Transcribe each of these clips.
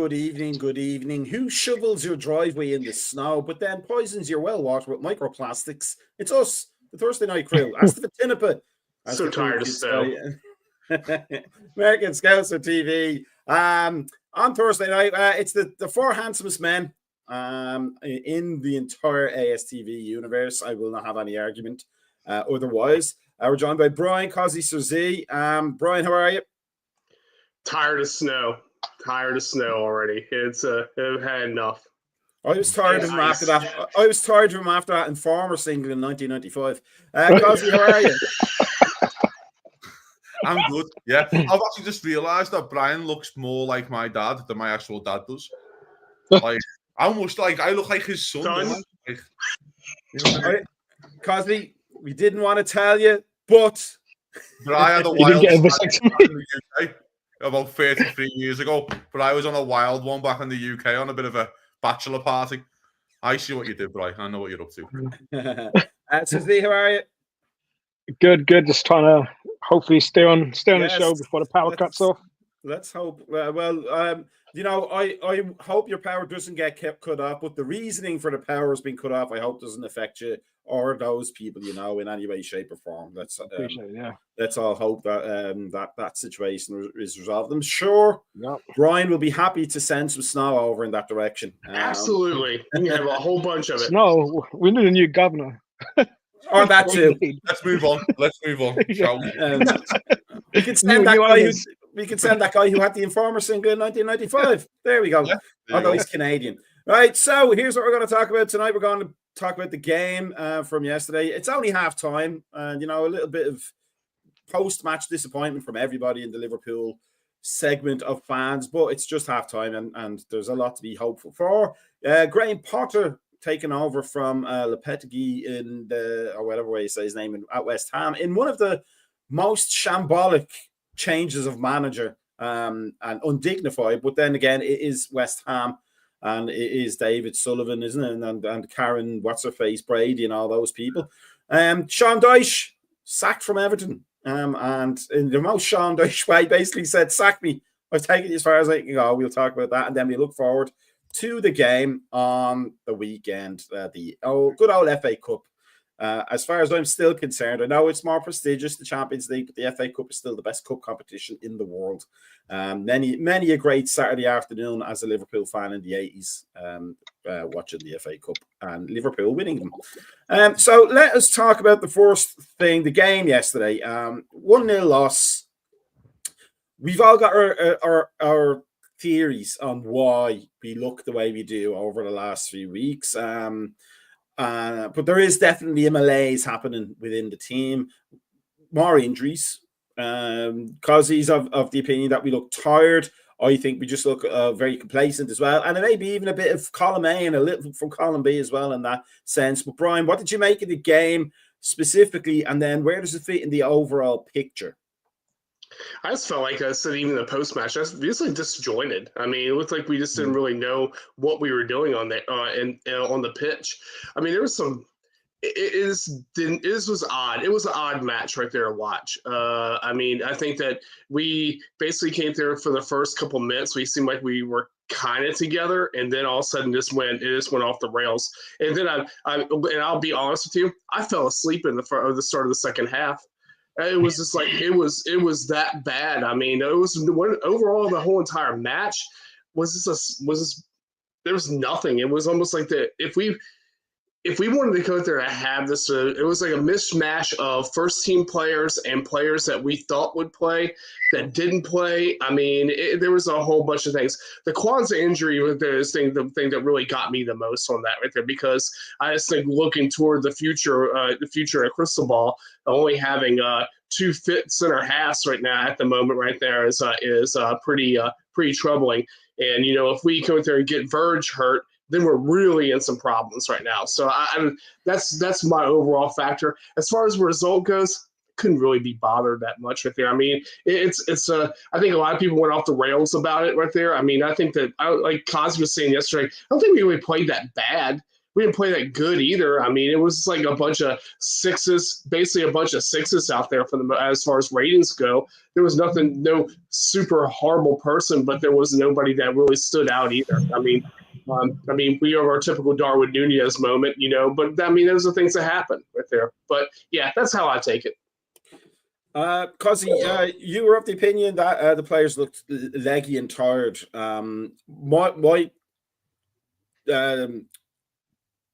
good evening, good evening. Who shovels your driveway in the snow but then poisons your well water with microplastics? It's us, the Thursday Night Crew. ASTV Tinnipa. So tired of snow. American Scouts on TV. On Thursday night, it's the four handsomest men in the entire ASTV universe. I will not have any argument otherwise. We're joined by Brian Cosy Sir Z. Brian, how are you? Tired of snow. Tired of snow already. I've had enough. I was tired of him after that. I was tired of him after that Informer single in 1995. Cosy, how are you? I'm good. Yeah, I've actually just realised that Brian looks more like my dad than my actual dad does. Like, I look like his son. Cosy, we didn't want to tell you, but I had a wild in the UK about 33 years ago. But I was on a wild one back in the UK on a bit of a bachelor party. I see what you did, Brian. I know what you're up to. Susie, how are you? Good. Just trying to hopefully stay on the show before the power cuts off. Let's hope. I hope your power doesn't get cut off, but the reasoning for the power has been cut off. I hope doesn't affect you or those people, in any way, shape, or form. Let's all hope that that situation is resolved. I'm sure Brian will be happy to send some snow over in that direction. Absolutely, we have a whole bunch of it. No, we need a new governor. Or that too. Let's move on. Shall we? We can send that guy. We can send that guy who had the Informer single in 1995. There we go. Although he's Canadian. Right, so here's what we're going to talk about tonight. We're going to talk about the game from yesterday. It's only half time, and a little bit of post-match disappointment from everybody in the Liverpool segment of fans, but it's just half time, and there's a lot to be hopeful for. Graham Potter taken over from Lopetegui or whatever way you say his name at West Ham in one of the most shambolic changes of manager and undignified, but then again it is West Ham and it is David Sullivan, isn't it, and Karen what's-her-face Brady and all those people. Sean Dyche sacked from Everton, and in the most Sean Dyche way basically said, sack me, I've taken it as far as I can go. We'll talk about that, and then we look forward to the game on the weekend, the good old FA Cup. As far as I'm still concerned, I know it's more prestigious, the Champions League, but the FA Cup is still the best cup competition in the world. Many a great Saturday afternoon as a Liverpool fan in the 80s, watching the FA Cup and Liverpool winning them. So let us talk about the first thing, the game yesterday. 1-0 loss. We've all got our theories on why we look the way we do over the last few weeks. But there is definitely a malaise happening within the team. More injuries. Cossy's of the opinion that we look tired. I think we just look very complacent as well. And it may be even a bit of column A and a little from column B as well in that sense. But Brian, what did you make of the game specifically? And then where does it fit in the overall picture? I just felt like I said, even the post-match, I was basically disjointed. I mean, it looked like we just didn't really know what we were doing on the pitch. I mean, there was some. It was odd. It was an odd match right there to watch. I mean, I think that we basically came there for the first couple minutes. We seemed like we were kind of together, and then all of a sudden, it just went off the rails. And then I'll be honest with you, I fell asleep in the start of the second half. It was just like it was that bad. I mean, it was overall the whole entire match was there was nothing. It was almost like if we wanted to go there to have this, it was like a mishmash of first team players and players that we thought would play that didn't play. I mean, there was a whole bunch of things. The Kwanzaa injury was the thing that really got me the most on that right there, because I just think looking toward the future at crystal ball, only having two fit center halves right now at the moment right there is pretty troubling. And if we go there and get Verge hurt, then we're really in some problems right now. So that's my overall factor. As far as the result goes, couldn't really be bothered that much right there. I mean, I think a lot of people went off the rails about it right there. I mean, I think that, like Cosby was saying yesterday, I don't think we really played that bad. we didn't play that good either. I mean, it was like a bunch of sixes, basically a bunch of sixes out there for them as far as ratings go. There was nothing, no super horrible person, but there was nobody that really stood out either. I mean, we have our typical Darwin Nunez moment, but I mean, those are things that happen right there. But yeah, that's how I take it. Cosy, you were of the opinion that the players looked leggy and tired. My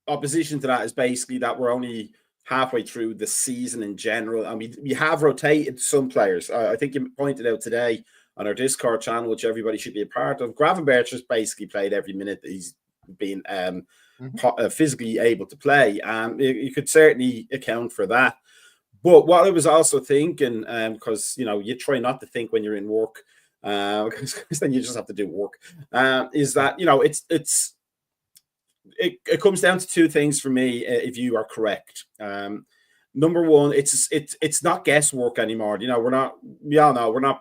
opposition to that is basically that we're only halfway through the season in general, and we have rotated some players. I think you pointed out today on our Discord channel, which everybody should be a part of. Gravenberch has basically played every minute that he's been physically able to play. You could certainly account for that. But what I was also thinking, because you try not to think when you're in work, because then you just have to do work, is that it comes down to two things for me. If you are correct, number one, it's not guesswork anymore. We're not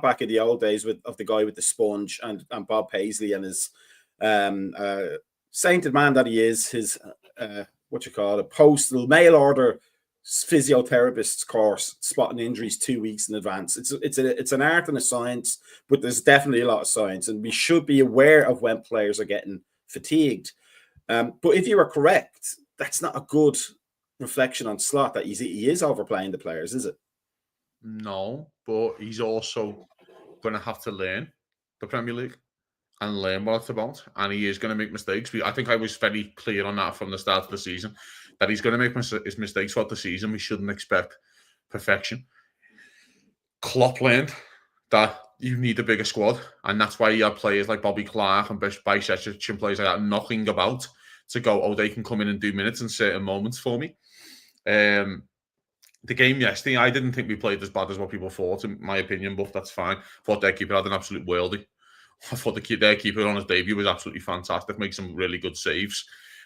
back in the old days of the guy with the sponge and Bob Paisley and his sainted man that he is, his postal mail order physiotherapist's course, spotting injuries 2 weeks in advance. It's an art and a science, but there's definitely a lot of science, and we should be aware of when players are getting fatigued. But if you are correct, that's not a good reflection on Slot that he is overplaying the players, is it? No, but he's also going to have to learn the Premier League and learn what it's about, and he is going to make mistakes. I think I was very clear on that from the start of the season, that he's going to make his mistakes throughout the season. We shouldn't expect perfection. Klopp learned that you need a bigger squad, and that's why you have players like Bobby Clark and Bajcetic and players like that knocking about to go, they can come in and do minutes in certain moments for me. The game yesterday, I didn't think we played as bad as what people thought, in my opinion, but that's fine. I thought their keeper had an absolute worldie. I thought their keeper on his debut was absolutely fantastic, make some really good saves.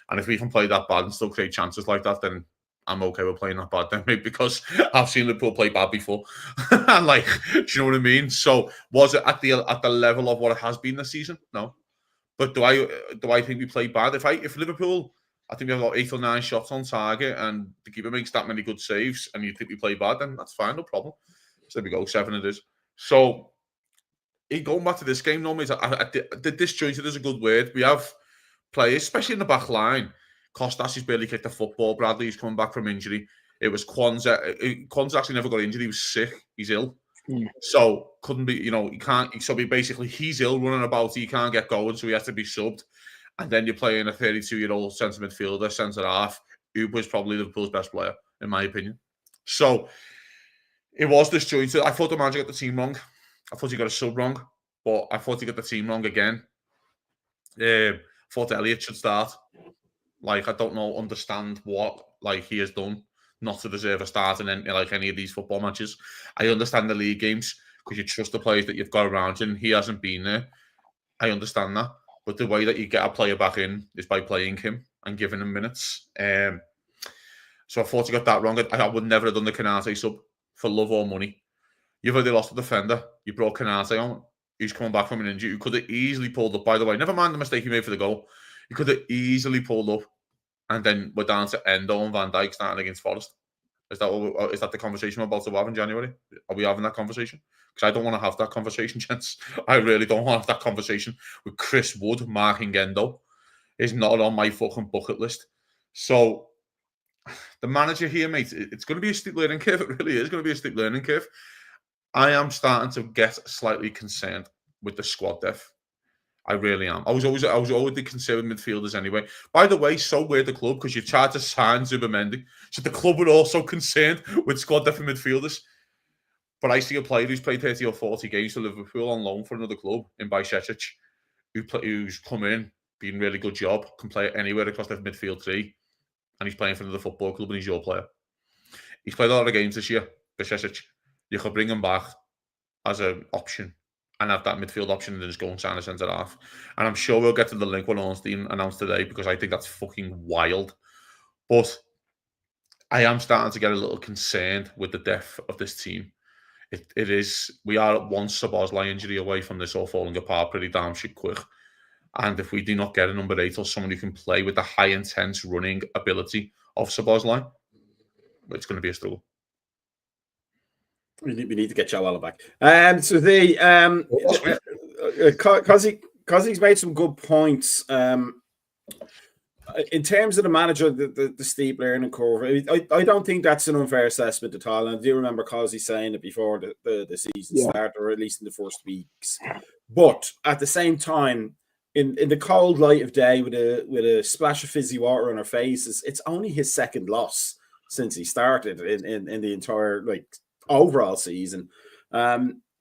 And if we can play that bad and still create chances like that, then I'm okay with playing that bad then, maybe, because I've seen Liverpool play bad before. And do you know what I mean? So was it at the level of what it has been this season? No. But do I think we played bad? If Liverpool, I think we have about 8 or 9 shots on target and the keeper makes that many good saves and you think we play bad, then that's fine, no problem. So there we go, 7 it is. So going back to this game, normally the disjointed is a good word. We have players, especially in the back line. Kostas has barely kicked the football. Bradley's coming back from injury. It was Kwanzaa. Kwanzaa actually never got injured. He was sick. He's ill. So couldn't be, he can't. So he's ill, running about. He can't get going, so he has to be subbed. And then you're playing a 32-year-old centre midfielder, centre half, who was probably Liverpool's best player, in my opinion. So it was disjointed. I thought the manager got the team wrong. I thought he got a sub wrong, but I thought he got the team wrong again. Thought Elliott should start. I don't understand what he has done not to deserve a start in any of these football matches. I understand the league games because you trust the players that you've got around you, and he hasn't been there. I understand that. But the way that you get a player back in is by playing him and giving him minutes. So I thought he got that wrong. I would never have done the Canate sub for love or money. You've already lost a defender. You brought Canate on. He's coming back from an injury. You could have easily pulled up, by the way. Never mind the mistake he made for the goal. You could have easily pulled up, and then we're down to Endo and Van Dijk starting against Forest. Is that the conversation we're about to have in January? Are we having that conversation? Because I don't want to have that conversation, gents. I really don't want to have that conversation with Chris Wood marking Endo. It's not on my fucking bucket list. So the manager here, mate, it's going to be a steep learning curve. It really is going to be a steep learning curve. I am starting to get slightly concerned with the squad depth. I really am. I was always concerned with midfielders anyway. By the way, so we're the club because you tried to sign Zubimendi. So the club were also concerned with squad depth and midfielders. But I see a player who's played 30 or 40 games for Liverpool on loan for another club in Bajcetic, who's come in, been a really good job, can play anywhere across the midfield three, and he's playing for another football club and he's your player. He's played a lot of games this year, Bajcetic. You could bring him back as an option and have that midfield option and then just go and sign a centre half. And I'm sure we'll get to the link when Ornstein announced today because I think that's fucking wild. But I am starting to get a little concerned with the depth of this team. It is. We are at one Szoboszlai injury away from this all falling apart pretty damn shit quick. And if we do not get a number 8 or someone who can play with the high intense running ability of Szoboszlai, it's going to be a struggle. We need to get Joe Allen back. So Cossy's made some good points. In terms of the manager, the steep learning curve, I don't think that's an unfair assessment at all. And I do remember Cosy saying it before the season started, or at least in the first weeks. But at the same time, in the cold light of day, with a splash of fizzy water on our faces, it's only his second loss since he started in the entire overall season.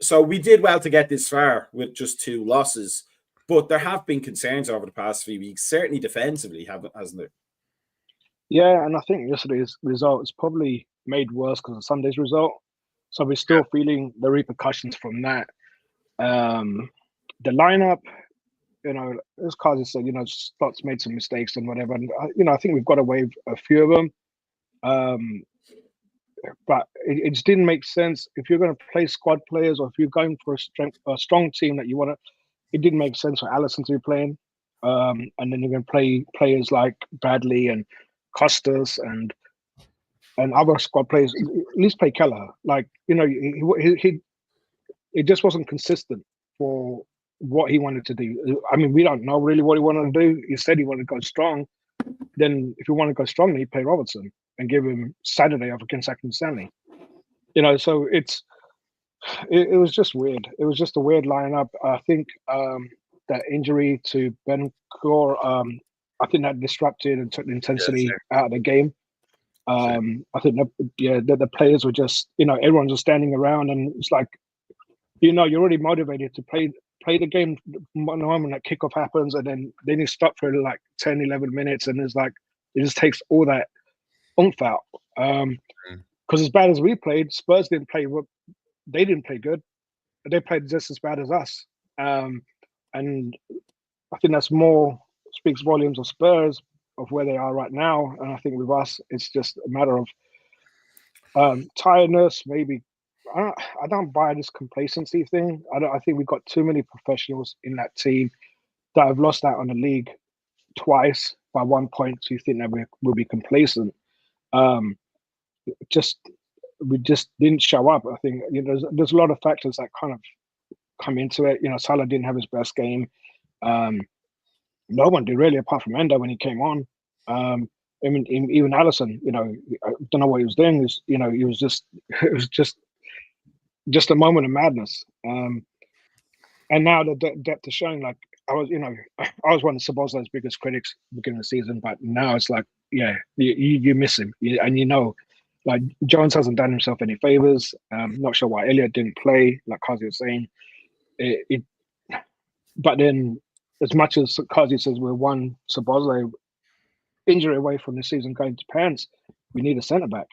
So we did well to get this far with just 2 losses. But there have been concerns over the past few weeks, certainly defensively, hasn't there? Yeah, and I think yesterday's result is probably made worse because of Sunday's result. So we're still feeling the repercussions from that. The lineup, as Kazi said, Slots made some mistakes and whatever. And, I think we've got away with a few of them. But it just didn't make sense. If you're going to play squad players, or if you're going for a strong team that you want to, it didn't make sense for Alisson to be playing. And then you're going to play players like Bradley and Costas and other squad players. At least play Keller. It just wasn't consistent for what he wanted to do. I mean, we don't know really what he wanted to do. He said he wanted to go strong. Then if you want to go strong, you play Robertson and give him Saturday off against Accrington Stanley. So it was just weird. It was just a weird lineup. I think that injury to Ben Core, I think that disrupted and took the intensity out of the game. I think the players were just, everyone's just standing around, and it's like, you're already motivated to play the game when that kickoff happens, and then you stop for 10, 11 minutes, and it's like, it just takes all that oomph out. Because as bad as we played, Spurs didn't play. They didn't play good. They played just as bad as us. And I think that's more speaks volumes of Spurs, of where they are right now. And I think with us, it's just a matter of tiredness, maybe. I don't buy this complacency thing. I think we've got too many professionals in that team that have lost out on the league twice by 1 point. So you think that we'll be complacent. We just didn't show up. I think there's a lot of factors that kind of come into it. Salah didn't have his best game. No one did really, apart from Endo when he came on. I mean, even Alisson, I don't know what he was doing. He was it was just a moment of madness. And now the depth is showing. I was one of Szoboszlai's biggest critics at the beginning of the season, but now it's like, you miss him, and Jones hasn't done himself any favors. Not sure why Elliott didn't play, like Kazi was saying. But then, as much as Kazi says we're one Szoboszlai injury away from the season going to pants, we need a centre back.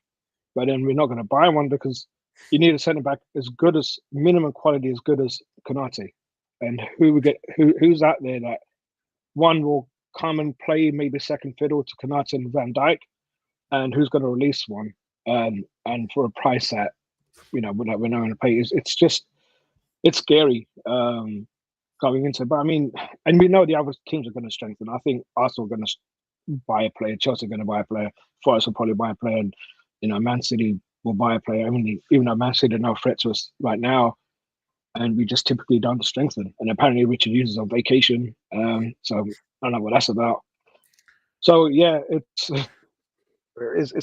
But then we're not going to buy one because you need a centre back as good as minimum quality, as good as Konate. And who's out there that one will come and play maybe second fiddle to Konate and Van Dijk, and who's going to release one and for a price that we're not going to pay. It's scary going into it. But I mean, and we know the other teams are going to strengthen. I think Arsenal are going to buy a player, Chelsea are going to buy a player, Forest will probably buy a player, and Man City will buy a player. I mean, even though Man City are no threat to us right now, and we just typically don't strengthen. And apparently Richard Hughes is on vacation, so I don't know what that's about. So yeah, it's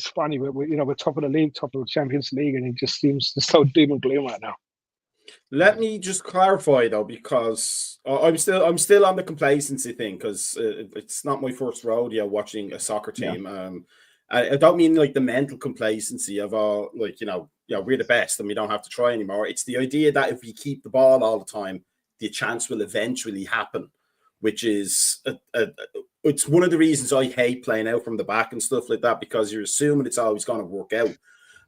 funny. We're top of the league, top of the Champions League, and it just seems so doom and gloom right now. Let me just clarify though, because I'm still on the complacency thing, because it's not my first rodeo watching a soccer team. Yeah. I don't mean the mental complacency of all we're the best and we don't have to try anymore. It's the idea that if we keep the ball all the time, the chance will eventually happen, which is it's one of the reasons I hate playing out from the back and stuff like that, because you're assuming it's always going to work out.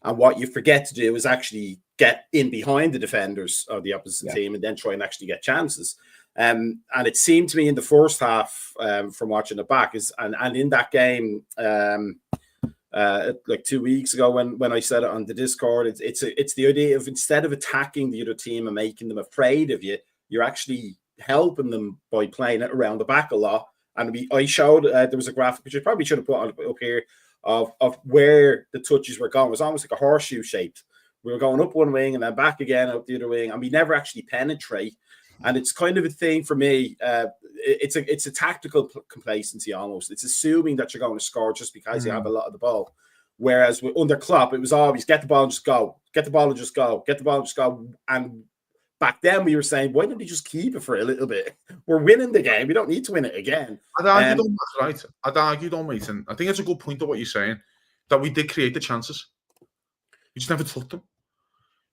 And what you forget to do is actually get in behind the defenders of the opposite team and then try and actually get chances. And it seemed to me in the first half, from watching it back, and in that game, 2 weeks ago when I said it on the Discord, it's the idea of, instead of attacking the other team and making them afraid of you, you're actually helping them by playing it around the back a lot. And I showed there was a graphic which I probably should have put up here of where the touches were going. It was almost like a horseshoe shaped. We were going up one wing and then back again up the other wing, and we never actually penetrate. And it's kind of a thing for me. It's a tactical complacency almost. It's assuming that you're going to score just because you have a lot of the ball. Whereas under Klopp, it was always get the ball and just go, get the ball and just go, get the ball and just go. And back then we were saying, why don't we just keep it for a little bit? We're winning the game. We don't need to win it again. I'd argue on that, right? I'd argue on, mate. And I think it's a good point of what you're saying, that we did create the chances. We just never took them.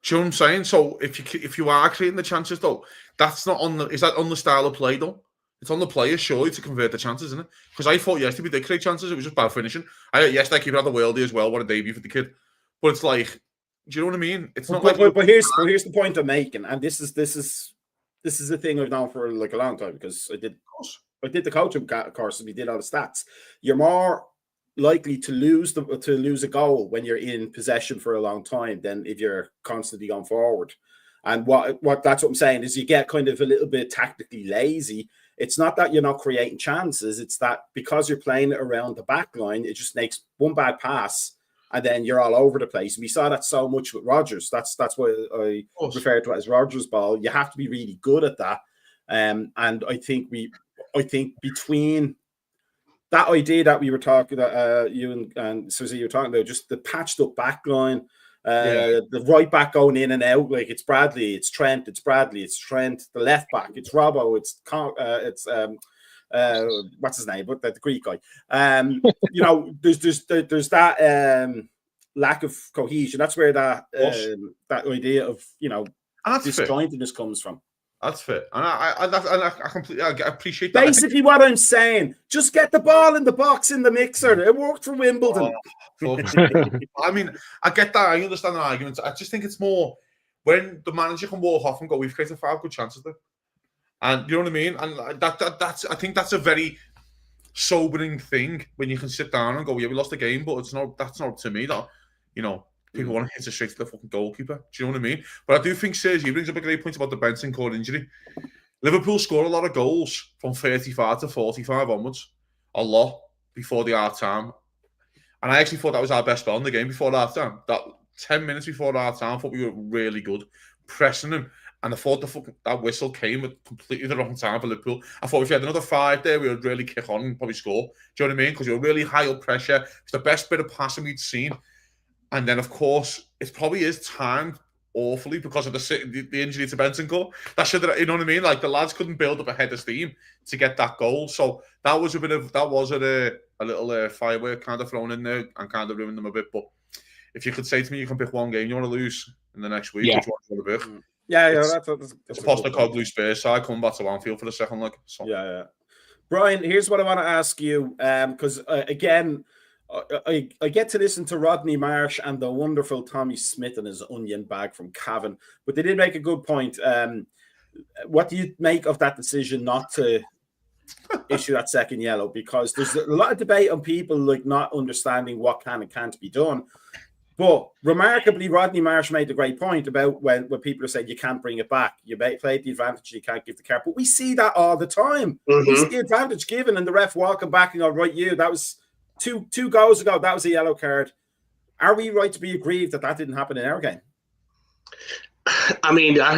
Do you know what I'm saying? So if you are creating the chances, though, that's not on the. Is that on the style of play, though? It's on the players, surely, to convert the chances, isn't it? Because I thought yesterday we did create chances. It was just bad finishing. Yesterday keeper had the worldie as well. What a debut for the kid. But it's like, do you know what I mean? It's not but here's the point I'm making, and this is a thing I've known for like a long time, because I did the coaching course and we did all the stats. You're more likely to lose a goal when you're in possession for a long time than if you're constantly going forward. And what that's what I'm saying is, you get kind of a little bit tactically lazy. It's not that you're not creating chances, it's that because you're playing it around the back line, it just makes one bad pass and then you're all over the place. And we saw that so much with Rodgers. That's why I refer to it as Rodgers ball. You have to be really good at that. And I think between that idea that we were talking about, you and Susie, you were talking about, just the patched up back line, the right back going in and out, like it's Bradley, it's Trent, it's Bradley, it's Trent, the left back, it's Robbo, it's what's his name, but the Greek guy. You know, there's that lack of cohesion. That's where that idea of, you know, disjointedness comes from. That's fair, and I completely appreciate that. Basically, what I'm saying, just get the ball in the box in the mixer. It worked for Wimbledon. I mean, I get that. I understand the argument. I just think it's more when the manager can walk off and go, "We've created 5 good chances there," and you know what I mean. And that's I think that's a very sobering thing when you can sit down and go, "Yeah, we lost the game, but it's not. That's not up to me." That, you know. People want to hit it straight to the fucking goalkeeper. Do you know what I mean? But I do think Sergio brings up a great point about the Benson cord injury. Liverpool score a lot of goals from 35 to 45 onwards. A lot before the half-time. And I actually thought that was our best spell in the game before the half-time. That 10 minutes before the half-time, I thought we were really good. Pressing them. And I thought that whistle came at completely the wrong time for Liverpool. I thought if we had another 5 there, we would really kick on and probably score. Do you know what I mean? Because you were really high up pressure. It's the best bit of passing we'd seen. And then, of course, it probably is timed awfully because of the injury to Bentancur. That should, you know what I mean? Like, the lads couldn't build up a head of steam to get that goal. So that was a little firework kind of thrown in there and kind of ruined them a bit. But if you could say to me, you can pick one game you want to lose in the next week, which one do you want to pick? It's Postecoglou Spurs side coming back to Anfield for the second leg. So. Yeah. Brian, here's what I want to ask you, because again, I get to listen to Rodney Marsh and the wonderful Tommy Smith and his onion bag from Cavan, but they did make a good point. What do you make of that decision not to issue that second yellow? Because there's a lot of debate on people like not understanding what can and can't be done. But remarkably, Rodney Marsh made a great point about when people are saying you can't bring it back. You played the advantage, you can't give the card. But we see that all the time. Mm-hmm. We see the advantage given and the ref walking back and going, right, that was two goals ago, that was a yellow card. Are we right to be aggrieved that didn't happen in our game? I mean, I've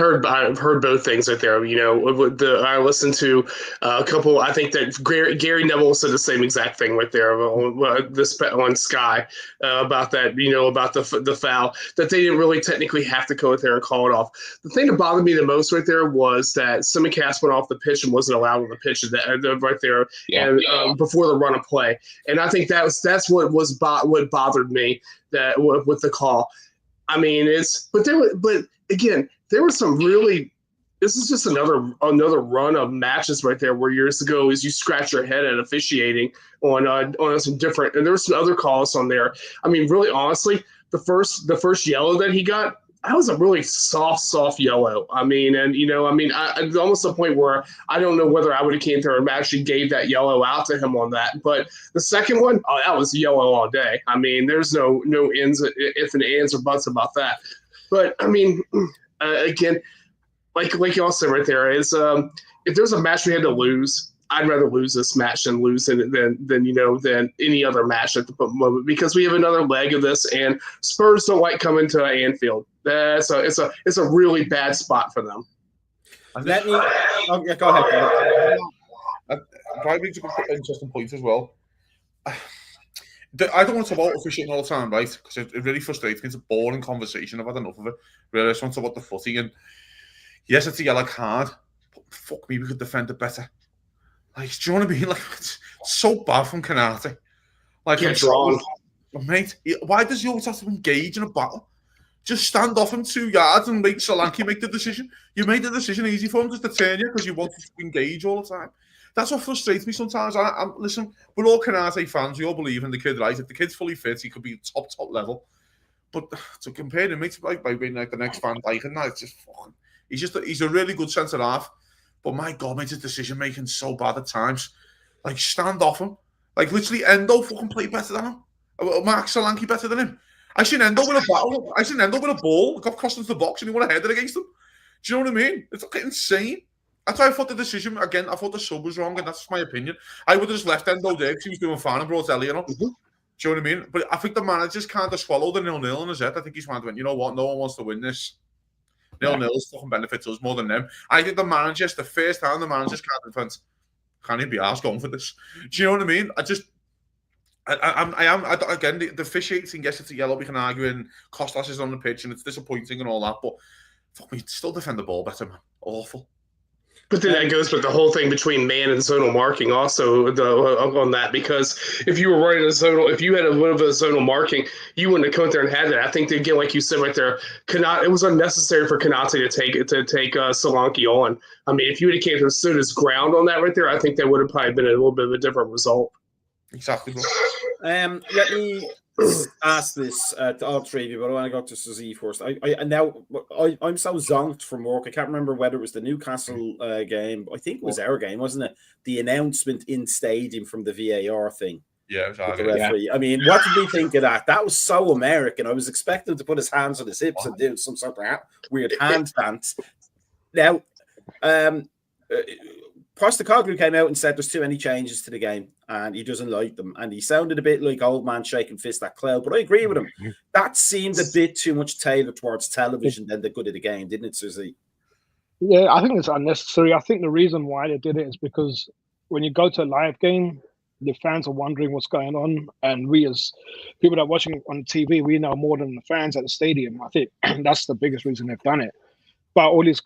heard both things right there. You know, I listened to a couple. I think that Gary Neville said the same exact thing right there on Sky about that. You know, about the foul that they didn't really technically have to go out there and call it off. The thing that bothered me the most right there was that Simicast went off the pitch and wasn't allowed on the pitch right there, before the run of play. And I think that's what bothered me with the call. I mean, but again, there was some really. This is just another run of matches right there where years ago is you scratch your head at officiating on some different, and there were some other calls on there. I mean, really, honestly, the first yellow that he got, that was a really soft yellow. I mean, and it's almost a point where I don't know whether I would have came there and actually gave that yellow out to him on that. But the second one, that was yellow all day. I mean, there's no ifs and ands or buts about that. But I mean, again, like y'all said right there, is if there's a match we had to lose, I'd rather lose this match than lose it than any other match at the moment, because we have another leg of this, and Spurs don't like coming to Anfield. It's a really bad spot for them. Let me. Oh, yeah, go ahead. Brian brings up an interesting point as well. I don't want to talk about officiating all the time, right? Because it really frustrates me. It's a boring conversation. I've had enough of it. Really, I just want to talk about the footy. And yes, it's a yellow card, but fuck me, we could defend it better. Like, do you know what I mean? Like, it's so bad from Canate. Like, get drawn. Mate, why does he always have to engage in a battle? Just stand off him 2 yards and make Solanke make the decision. You made the decision easy for him just to turn you because you wanted to engage all the time. That's what frustrates me sometimes. Listen, we're all Canate fans. We all believe in the kid, right? If the kid's fully fit, he could be top level. But to compare him, mate, by being like the next Van Dijk and that, it's just fucking. He's a really good centre half. But my God, mate, his decision making so bad at times. Like, stand off him. Like, literally, Endo fucking play better than him. Mark Solanke better than him. I seen Endo with a battle. I seen Endo with a ball, got crossed into the box, and he won a header against him. Do you know what I mean? It's insane. That's why I thought the decision, again, I thought the sub was wrong, and that's my opinion. I would have just left Endo there because he was doing fine and brought Elliot on. Mm-hmm. Do you know what I mean? But I think the manager's kind of swallowed the 0-0 in his head. I think he's kind of went, you know what? No one wants to win this. 0-0 fucking benefits us more than them. I think the first time the manager's kind of went, can he be asked going for this? Do you know what I mean? Again, the officiating, yes, it's a yellow, we can argue, and Kostas is on the pitch, and it's disappointing and all that, but fuck me, still defend the ball better, man. Awful. But then that goes with the whole thing between man and zonal marking also on that, because if you were running a zonal, if you had a little bit of zonal marking, you wouldn't have come there and had that. I think, again, like you said right there, it was unnecessary for Canate to take Solanke on. I mean, if you would have came to stood his ground on that right there, I think that would have probably been a little bit of a different result. Exactly. Let me ask this to all three of you, but I want to go to Suzy first. I'm so zonked from work. I can't remember whether it was the Newcastle game. I think it was our game, wasn't it? The announcement in stadium from the VAR thing. Yeah, the referee. Yeah. I mean, what did we think of that? That was so American. I was expecting him to put his hands on his hips and do some sort of weird hand dance. Now, Postecoglou came out and said there's too many changes to the game and he doesn't like them. And he sounded a bit like old man shaking fist at cloud, but I agree with him. That seemed a bit too much tailored towards television than the good of the game, didn't it, Suzy? Yeah, I think it's unnecessary. I think the reason why they did it is because when you go to a live game, the fans are wondering what's going on. And we as people that are watching on TV, we know more than the fans at the stadium. I think that's the biggest reason they've done it. But all he's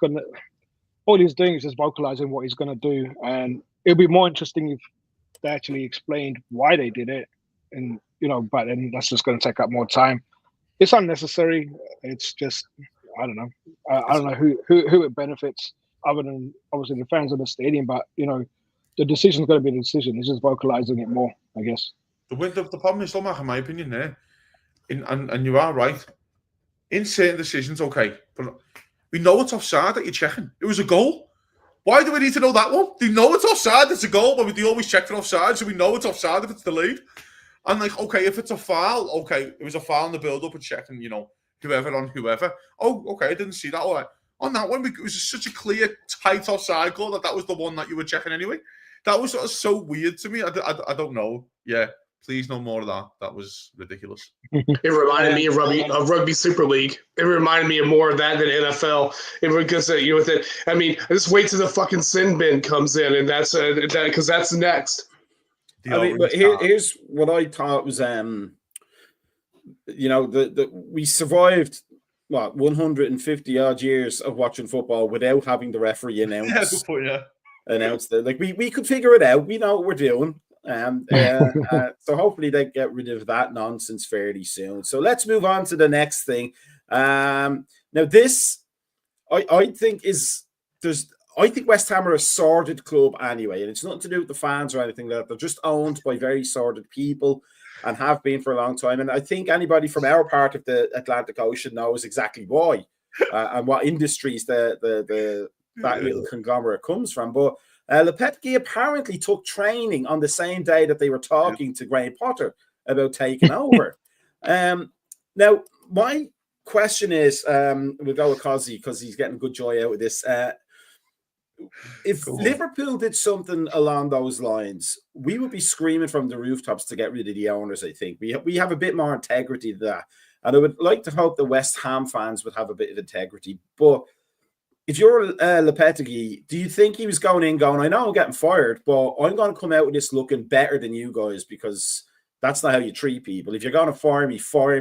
doing is just vocalizing what he's going to do. And it'll be more interesting if they actually explained why they did it. And, but then that's just going to take up more time. It's unnecessary. It's just, I don't know. I don't know who it benefits other than obviously the fans of the stadium. But, the decision's going to be the decision. It's just vocalizing it more, I guess. The problem is, in my opinion, there, and you are right, in certain decisions, okay, but we know it's offside that you're checking. It was a goal. Why do we need to know that one? They know it's offside, it's a goal, but they always check for offside, so we know it's offside if it's delayed. And like, okay, if it's a foul, okay, it was a foul in the build-up and checking, whoever on whoever. Oh, okay, I didn't see that. All right. On that one, it was such a clear, tight offside goal that was the one that you were checking anyway. That was so weird to me. I don't know. Yeah, please no more of that. That was ridiculous. It reminded me of Rugby Super League. It reminded me of more of that than NFL. Because with it, I mean, just wait till the fucking sin bin comes in, and that's because that's next. But here's what I thought was, we survived 150 odd years of watching football without having the referee announce. Announced that, like, we could figure it out. We know what we're doing. So hopefully they get rid of that nonsense fairly soon. So let's move on to the next thing. Now this, I think West Ham are a sordid club anyway, and it's nothing to do with the fans or anything like that. They're just owned by very sordid people and have been for a long time. And I think anybody from our part of the Atlantic Ocean knows exactly why and what industries that little conglomerate comes from. But Lopetegui apparently took training on the same day that they were talking to Graham Potter about taking over. Now, my question is, we'll go with Cozzy because he's getting good joy out of this. If Liverpool did something along those lines, we would be screaming from the rooftops to get rid of the owners. I think we have a bit more integrity than that, and I would like to hope the West Ham fans would have a bit of integrity. But if you're Lopetegui, do you think he was going, I know I'm getting fired, but I'm going to come out with this looking better than you guys, because that's not how you treat people. If you're going to fire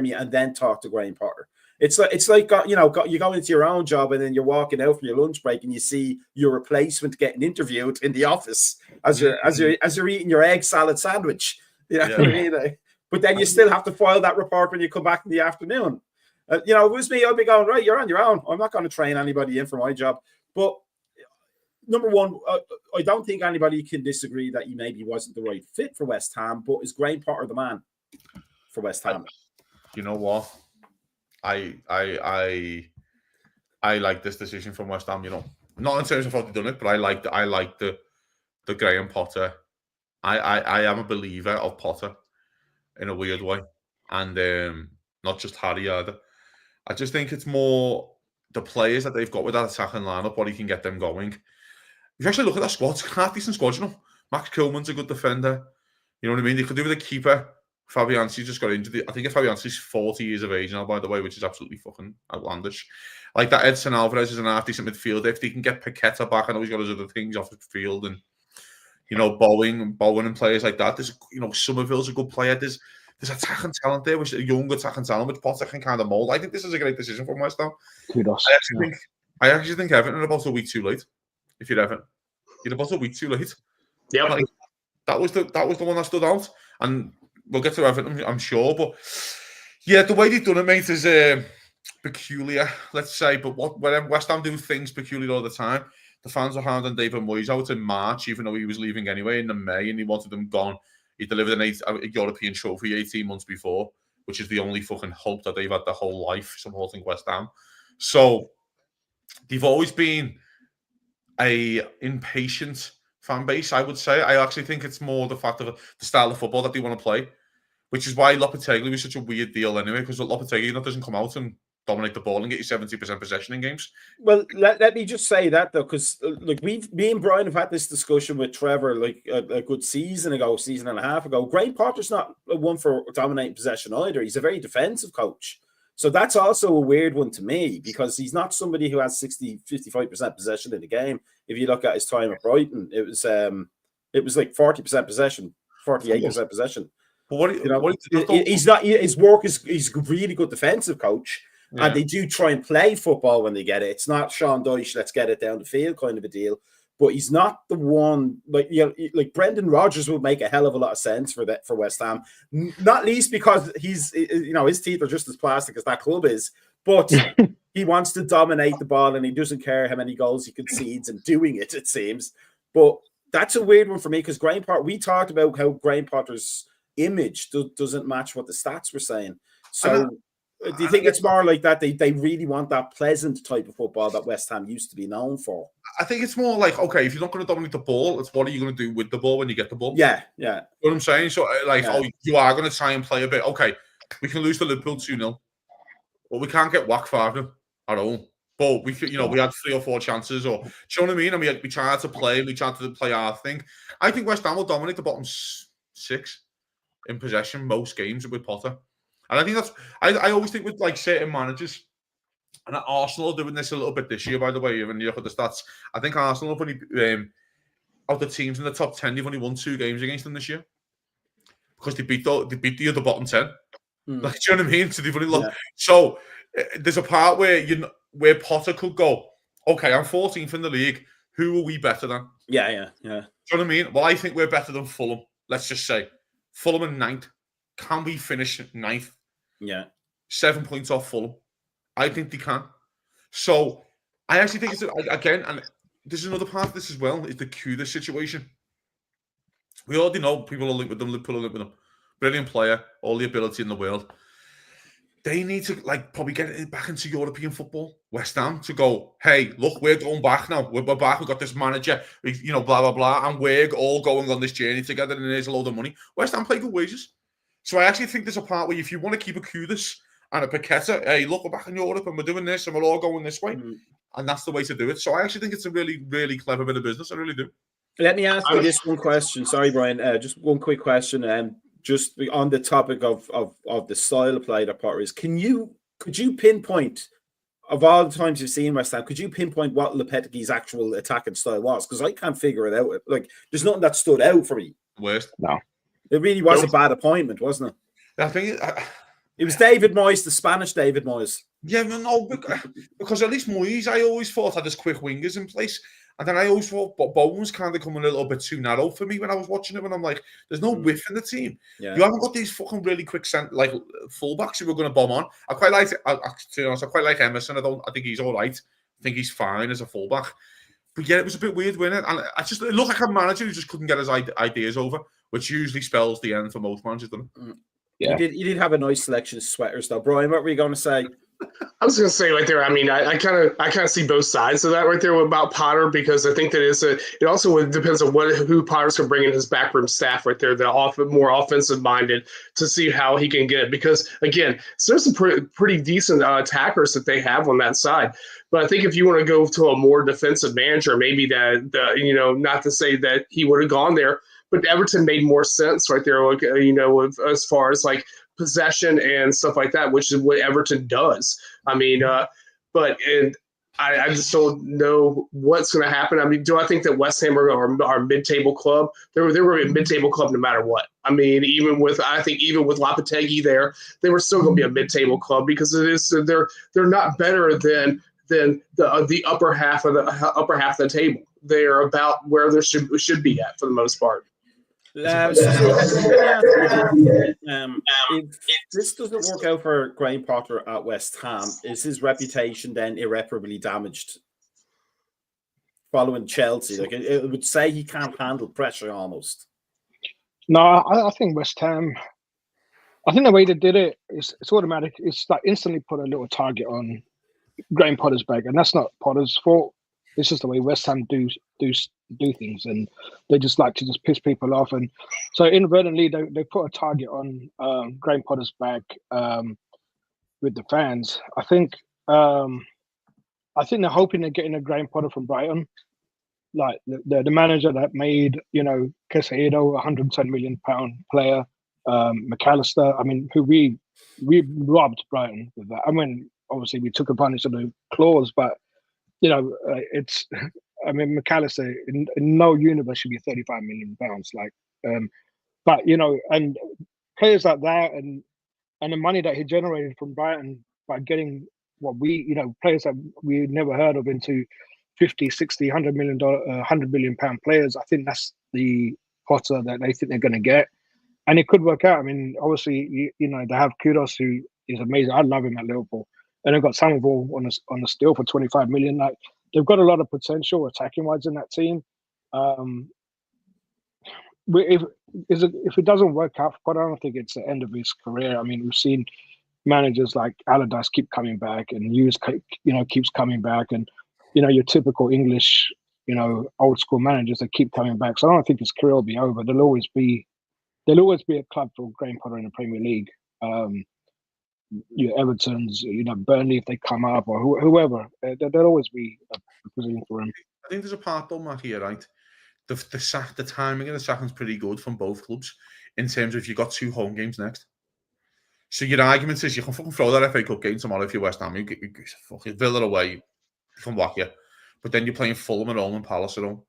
me, and then talk to Graham Potter. It's like you go into your own job and then you're walking out for your lunch break and you see your replacement getting interviewed in the office as you're eating your egg salad sandwich. You know what I mean? But then you still have to file that report when you come back in the afternoon. If it was me, I'd be going, right, you're on your own. I'm not going to train anybody in for my job. But number one, I don't think anybody can disagree that he maybe wasn't the right fit for West Ham. But is Graham Potter the man for West Ham? You know what? I like this decision from West Ham. Not in terms of how they've done it, but I like the Graham Potter. I am a believer of Potter in a weird way, and not just Harry either. I just think it's more the players that they've got with that attacking lineup, what he can get them going. If you actually look at that squad, it's a half decent squad, Max Kilman's a good defender. You know what I mean? They could do with a keeper. Fabianski just got injured. I think Fabianski's 40 years of age now, by the way, which is absolutely fucking outlandish. Like that Edson Alvarez is an half decent midfielder. If they can get Paqueta back, I know he's got his other things off the field, and Bowen and players like that. There's Somerville's a good player. There's attacking talent there, which is a young attacking talent, which Potter can kind of mould. I think this is a great decision from West Ham. Kudos. I actually think Everton are about a week too late. If you're Everton, you're about a week too late. Yeah, like, that was the one that stood out, and we'll get to Everton, I'm sure. But yeah, the way they've done it, mate, is peculiar, let's say. But when West Ham do things peculiar all the time, the fans were hounding David Moyes out in March, even though he was leaving anyway in May, and he wanted them gone. He delivered a European trophy 18 months before, which is the only fucking hope that they've had their whole life supporting West Ham. So they've always been a impatient fan base, I would say. I actually think it's more the fact of the style of football that they want to play, which is why Lopetegui was such a weird deal anyway, because Lopetegui doesn't come out and dominate the ball and get you 70% possession in games. Well, let me just say that, though, because me and Brian have had this discussion with Trevor like a good season and a half ago. Graham Potter's not one for dominating possession either. He's a very defensive coach. So that's also a weird one to me, because he's not somebody who has 55% possession in the game. If you look at his time at Brighton, it was like 40% possession, 48% possession. But he's not. His work is he's a really good defensive coach, and they do try and play football when they get it. It's not Sean Dyche, let's get it down the field kind of a deal. But he's not the one like Brendan Rodgers would make a hell of a lot of sense for West Ham, not least because he's his teeth are just as plastic as that club is, but he wants to dominate the ball and he doesn't care how many goals he concedes and doing it. It seems, but that's a weird one for me because Graham Potter. We talked about how Graham Potter's image doesn't match what the stats were saying. So do you think it's more like that? They really want that pleasant type of football that West Ham used to be known for. I think it's more like, okay, if you're not going to dominate the ball, it's what are you going to do with the ball when you get the ball? Yeah. You know what I'm saying? So, you are going to try and play a bit. Okay, we can lose to Liverpool 2-0, but we can't get whacked 5-0 at all. But we could, we had 3 or 4 chances, or do you know what I mean? And we tried to play our thing. I think West Ham will dominate the bottom 6 in possession most games with Potter. And I think that's, I always think with like certain managers, and Arsenal are doing this a little bit this year, by the way, when you look at the stats. I think Arsenal have only, out the teams in the top 10, they've only won 2 games against them this year. Because they beat the other bottom 10. Like, do you know what I mean? So they've only lost. Yeah. So there's a part where Potter could go, okay, I'm 14th in the league. Who are we better than? Yeah. Do you know what I mean? Well, I think we're better than Fulham. Let's just say. Fulham in 9th. Can we finish 9th? Yeah. 7 points off Fulham. I think they can. So I actually think it's, again, and there's another part of this as well, is the Kudus situation. We already know people are linked with them, Liverpool are linked with them. Brilliant player, all the ability in the world. They need to probably get it back into European football. West Ham to go, hey, look, we're going back now. We're back. We've got this manager, blah, blah, blah. And we're all going on this journey together and there's a load of money. West Ham play good wages. So I actually think there's a part where if you want to keep a Kudus and a Paqueta, hey, look, we're back in Europe and we're doing this and we're all going this way. And that's the way to do it. So I actually think it's a really, really clever bit of business. I really do. Let me ask you this one question. Sorry, Brian. Just one quick question. Just on the topic of the style of play that Potter is, could you pinpoint, of all the times you've seen West Ham, could you pinpoint what Lopetegui's actual attacking style was? Because I can't figure it out. Like, there's nothing that stood out for me. Worst? No. It really was a bad appointment, wasn't it? I think it was David Moyes, the Spanish David Moyes. Yeah, no, because at least Moyes, I always thought had his quick wingers in place. And then I always thought Bowen's kind of coming a little bit too narrow for me when I was watching it. When I'm like, there's no width in the team. Yeah. You haven't got these fucking really quick fullbacks who are going to bomb on. I quite like it. To be honest, I quite like Emerson. I think he's all right. I think he's fine as a fullback. But yeah, it was a bit weird, wasn't it? And it looked like a manager who just couldn't get his ideas over, which usually spells the end for most managers, doesn't it? Yeah. You did have a nice selection of sweaters, though. Brian, what were you going to say? I was going to say right there. I mean, I kind of see both sides of that right there about Potter, because I think that it also depends on who Potter's going to bring in his backroom staff right there, more offensive minded, to see how he can get it. Because again, there's some pretty decent attackers that they have on that side. But I think if you want to go to a more defensive manager, maybe not to say that he would have gone there, but Everton made more sense right there, as far as like possession and stuff like that, which is what Everton does. I mean, I just don't know what's going to happen. I mean, do I think that West Ham are a mid-table club? They were a mid-table club no matter what. I mean, even with Lopetegui there, they were still going to be a mid-table club, because they're not better than the upper half of the table. They are about where they should be at for the most part. If this doesn't work out for Graham Potter at West Ham, is his reputation then irreparably damaged following Chelsea? Like, it would say he can't handle pressure almost. No, I think West Ham, I think the way they did it is it's automatic. It's like instantly put a little target on Graham Potter's back, and that's not Potter's fault. It's just the way West Ham do things, and they just like to just piss people off. And so inadvertently, they put a target on Graham Potter's back with the fans. I think they're hoping they're getting a Graham Potter from Brighton, like the manager that made Casado £110 million player, McAllister. I mean, who we robbed Brighton with that. I mean, obviously we took advantage of the clause, but it's. I mean, McAllister in no universe should be £35 million. But and players like that, and the money that he generated from Brighton by getting what players that we never heard of into 50, 60, £100 million players. I think that's the Potter that they think they're going to get, and it could work out. I mean, obviously, they have Kudos, who is amazing. I love him at Liverpool. And they've got Somerville on the steal for 25 million. Like, they've got a lot of potential attacking wise in that team. If it doesn't work out, but I don't think it's the end of his career. I mean, we've seen managers like Allardyce keep coming back, and Hughes, keeps coming back, and your typical English, old school managers that keep coming back. So I don't think his career will be over. There'll always be a club for Graham Potter in the Premier League. Your Everton's, Burnley, if they come up, or whoever, there'll always be a position for him. I think there's a part though, Matt, here, right? The timing of the sacking's pretty good from both clubs in terms of you've got 2 home games next. So your argument is you can fucking throw that FA Cup game tomorrow if you're West Ham. You fucking Villa away, you can whack you. But then you're playing Fulham at home and Palace at home.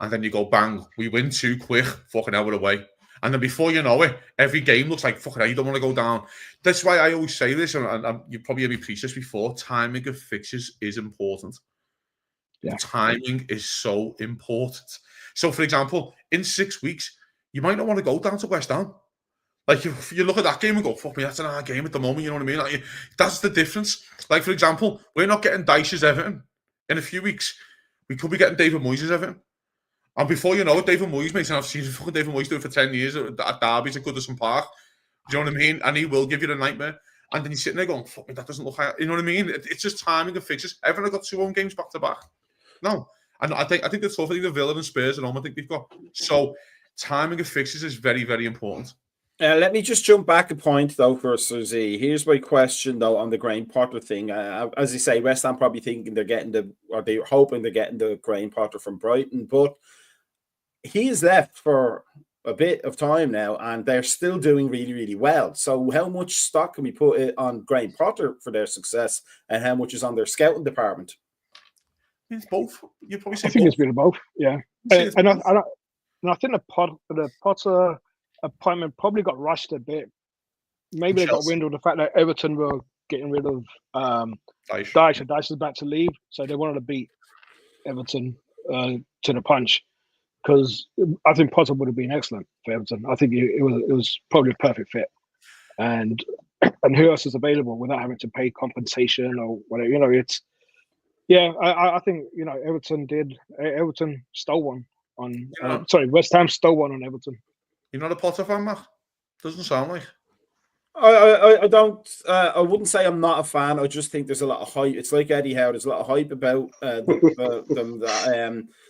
And then you go, bang, we win 2 quick, fucking hour away. And then before you know it, every game looks like, fucking hell, you don't want to go down. That's why I always say this, and you probably heard me preach this before, timing of fixtures is important. Yeah. Timing is so important. So, for example, in 6 weeks, you might not want to go down to West Ham. Like, if you look at that game and go, fuck me, that's an hard game at the moment, you know what I mean? Like, that's the difference. Like, for example, we're not getting Dyche's Everton in a few weeks. We could be getting David Moyes' Everton. And before you know it, David Moyes, mate, and I've seen fucking David Moyes do it for 10 years at Derby's at Goodison Park. Do you know what I mean? And he will give you a nightmare. And then you're sitting there going, fuck me, that doesn't look high. You know what I mean? It's just timing of fixtures. Everyone got 2 home games back to back. No. And I think the Villa and Spurs at home, I think they've got. So timing of fixtures is very, very important. Let me just jump back a point, though, for Suzy. Here's my question, though, on the Graham Potter thing. As you say, West Ham probably thinking they're hoping they're getting the Graham Potter from Brighton, but he is left for a bit of time now, and they're still doing really, really well. So how much stock can we put on Graham Potter for their success, and how much is on their scouting department? It's both. You probably say I think both. It's been both, yeah. And I think the Potter appointment probably got rushed a bit. Maybe they got wind of the fact that Everton were getting rid of Dyche, and Dyche is about to leave, so they wanted to beat Everton to the punch. Because I think Potter would have been excellent for Everton. I think it was probably a perfect fit, and who else is available without having to pay compensation or whatever? You know, I think Everton stole one on. West Ham stole one on Everton. You're not a Potter fan, Matt? Doesn't sound like. I don't. I wouldn't say I'm not a fan. I just think there's a lot of hype. It's like Eddie Howe. There's a lot of hype about them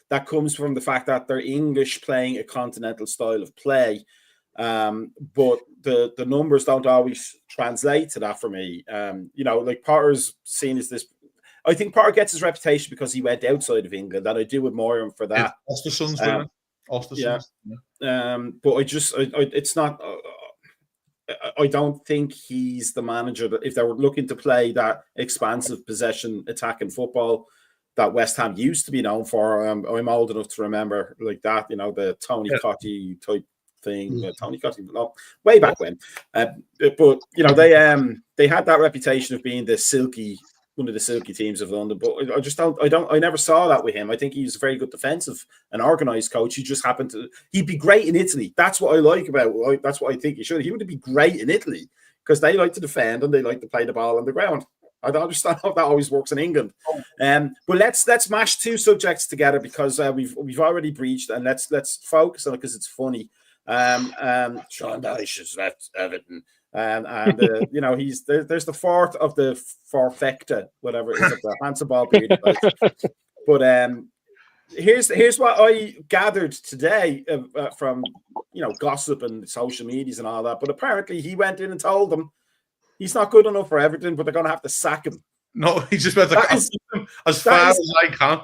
that comes from the fact that they're English playing a continental style of play. But the numbers don't always translate to that for me. Like Potter's seen as this. I think Potter gets his reputation because he went outside of England, and I do admire him for that. Ostersund's winning. Ostersund's. Yeah. But it's not. I don't think he's the manager that if they were looking to play that expansive possession attacking football that West Ham used to be known for. I'm old enough to remember like that, the Tony Cottee type thing. Tony Cottee, way back when. But they had that reputation of being one of the silky teams of London, but I never saw that with him. I think he's a very good defensive and organized coach. He just he'd be great in Italy. That's what I like that's what I think he should. He would be great in Italy because they like to defend and they like to play the ball on the ground. I don't understand how that always works in England. But let's mash two subjects together because we've already breached, and let's focus on it because it's funny. Sean Dyche has left Everton. He's there's the fourth of the forfecta, whatever it is, of the handsome ball period. But here's what I gathered today from gossip and social medias and all that. But apparently he went in and told them he's not good enough for Everton, but they're going to have to sack him. No, he just went as far as I can,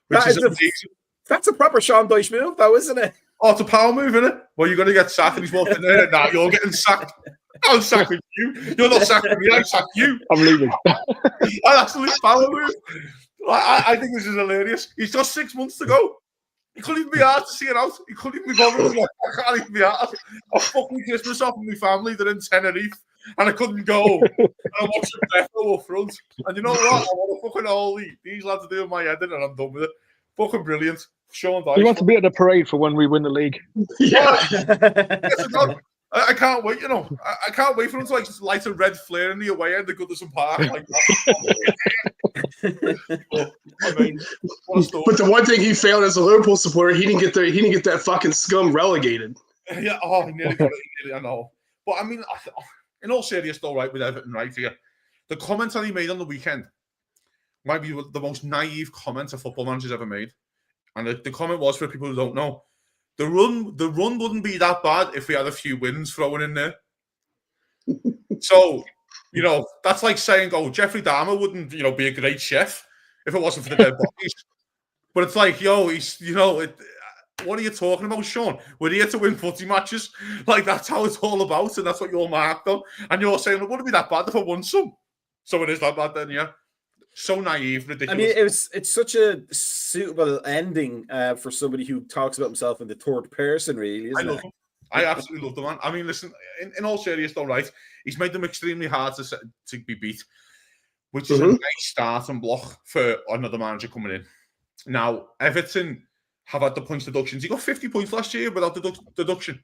which is amazing. That's a proper Sean Dyche move, though, isn't it? Oh, it's a power move, isn't it? Well, you're going to get sacked, and he's walking in there. Now you're getting sacked. I'm sacking you. You're not sacking me. I sack you. I'm leaving. An absolute power move. I think this is hilarious. He's got 6 months to go. He couldn't even be asked to see it out. He couldn't even be bothered. I can't even be asked. I fucking Christmas off with my family. They're in Tenerife, and I couldn't go. And I'm watching Defo up front. And you know what? I want to fucking all these lads are doing my head in, and I'm done with it. Fucking brilliant. Sean Dyche. You want to be at the parade for when we win the league? Yeah. I can't wait, I can't wait for him to just light a red flare in the away end of Goodison Park. But the one thing he failed as a Liverpool supporter, he didn't get that fucking scum relegated. Yeah, he nearly got it. I know. But I mean, in all seriousness, though, right, with Everton, right here, the comment that he made on the weekend might be the most naive comment a football manager's ever made. And the comment was, for people who don't know, the run wouldn't be that bad if we had a few wins thrown in there. So, that's like saying, Jeffrey Dahmer wouldn't, be a great chef if it wasn't for the dead bodies. But it's like, what are you talking about, Sean? We're here to win footy matches. Like, that's how it's all about, and that's what you're marked on. And you're saying, it wouldn't be that bad if I won some. So it is that bad then, yeah. So naive, ridiculous. I mean, it's such a suitable ending for somebody who talks about himself in the third person, really, isn't it? I love him. I absolutely love the man. I mean, listen, in all seriousness, though, right, he's made them extremely hard to be beat, which is a nice starting block for another manager coming in. Now, Everton have had the points deductions. He got 50 points last year without deduction.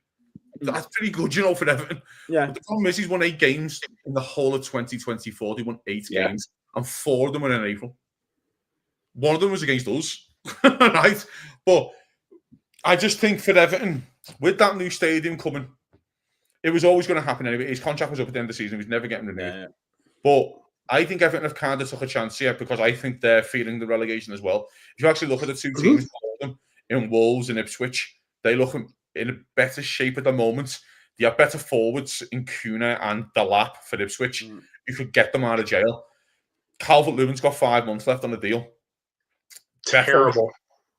That's pretty good, for Everton. Yeah. But the problem is he's won 8 games in the whole of 2024. He won 8 games. And 4 of them were in April. One of them was against us, right? But I just think for Everton, with that new stadium coming, it was always going to happen anyway. His contract was up at the end of the season. He was never getting renewed. Yeah. But I think Everton have kind of took a chance here because I think they're feeling the relegation as well. If you actually look at the two teams in Wolves and Ipswich, they look in a better shape at the moment They have better forwards in Kuna and Delap for Ipswich. You could get them out of jail. Calvert-Lewin's got 5 months left on the deal. Terrible.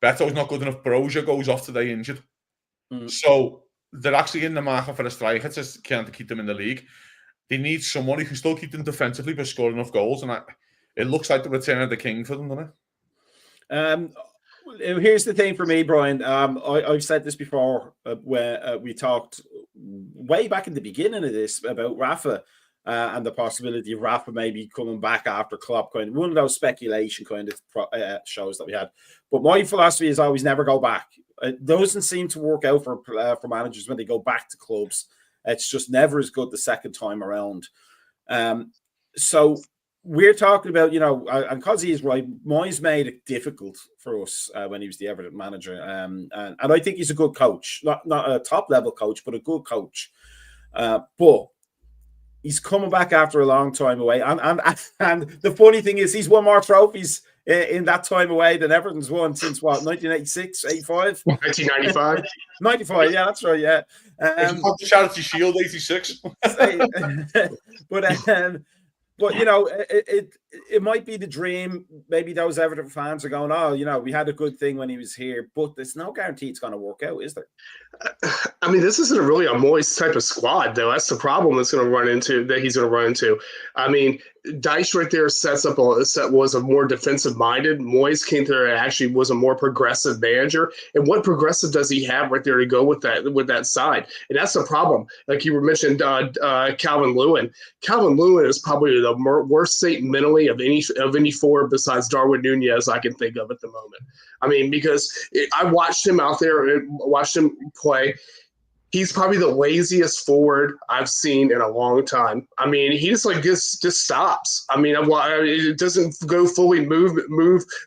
Beto's not good enough. Brozier goes off today injured. So they're actually in the market for a striker to keep them in the league. They need someone who can still keep them defensively but score enough goals. And it looks like the return of the king for them, doesn't it? Here's the thing for me, Brian. I've said this before where we talked way back in the beginning of this about Rafa and the possibility of Rafa maybe coming back after Klopp. Kind of one of those speculation kind of shows that we had. But my philosophy is always never go back. It doesn't seem to work out for managers when they go back to clubs. It's just never as good the second time around. So we're talking about, and Cozzy is right, Moyes made it difficult for us when he was the Everton manager. And I think he's a good coach, not a top-level coach, but a good coach. But he's coming back after a long time away. And the funny thing is he's won more trophies in that time away than Everton's won since, 1986, 85? 1995? 95, yeah, that's right, yeah. The Charity Shield, 86. But it might be the dream. Maybe those Everton fans are going, we had a good thing when he was here, but there's no guarantee it's going to work out, is there? I mean, this isn't really a Moyes type of squad, though. That's the problem he's going to run into. I mean, Dyche right there was a more defensive-minded. Moyes came there and actually was a more progressive manager. And what progressive does he have right there to go with that side? And that's the problem. Like you were mentioned, Calvin Lewin. Calvin Lewin is probably the worst state mentally of any forward besides Darwin Nunez I can think of at the moment. I mean, because I watched him out there and watched him play. He's probably the laziest forward I've seen in a long time. I mean, he just stops. I mean, it doesn't go fully move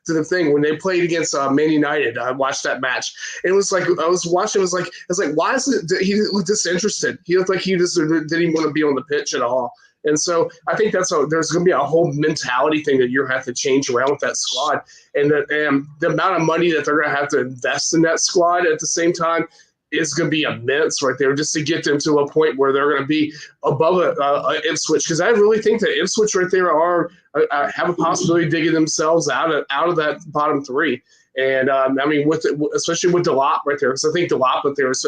to the thing. When they played against Man United, I watched that match. It was like I was watching. I was like, why is it? He looked disinterested. He looked like he just didn't want to be on the pitch at all. And so I think there's going to be a whole mentality thing that you have to change around with that squad, and the amount of money that they're going to have to invest in that squad at the same time is going to be immense right there, just to get them to a point where they're going to be above Ipswich. Because I really think that Ipswich right there have a possibility of digging themselves out of that bottom three. And I mean, especially with Delap right there, because I think Delap right there is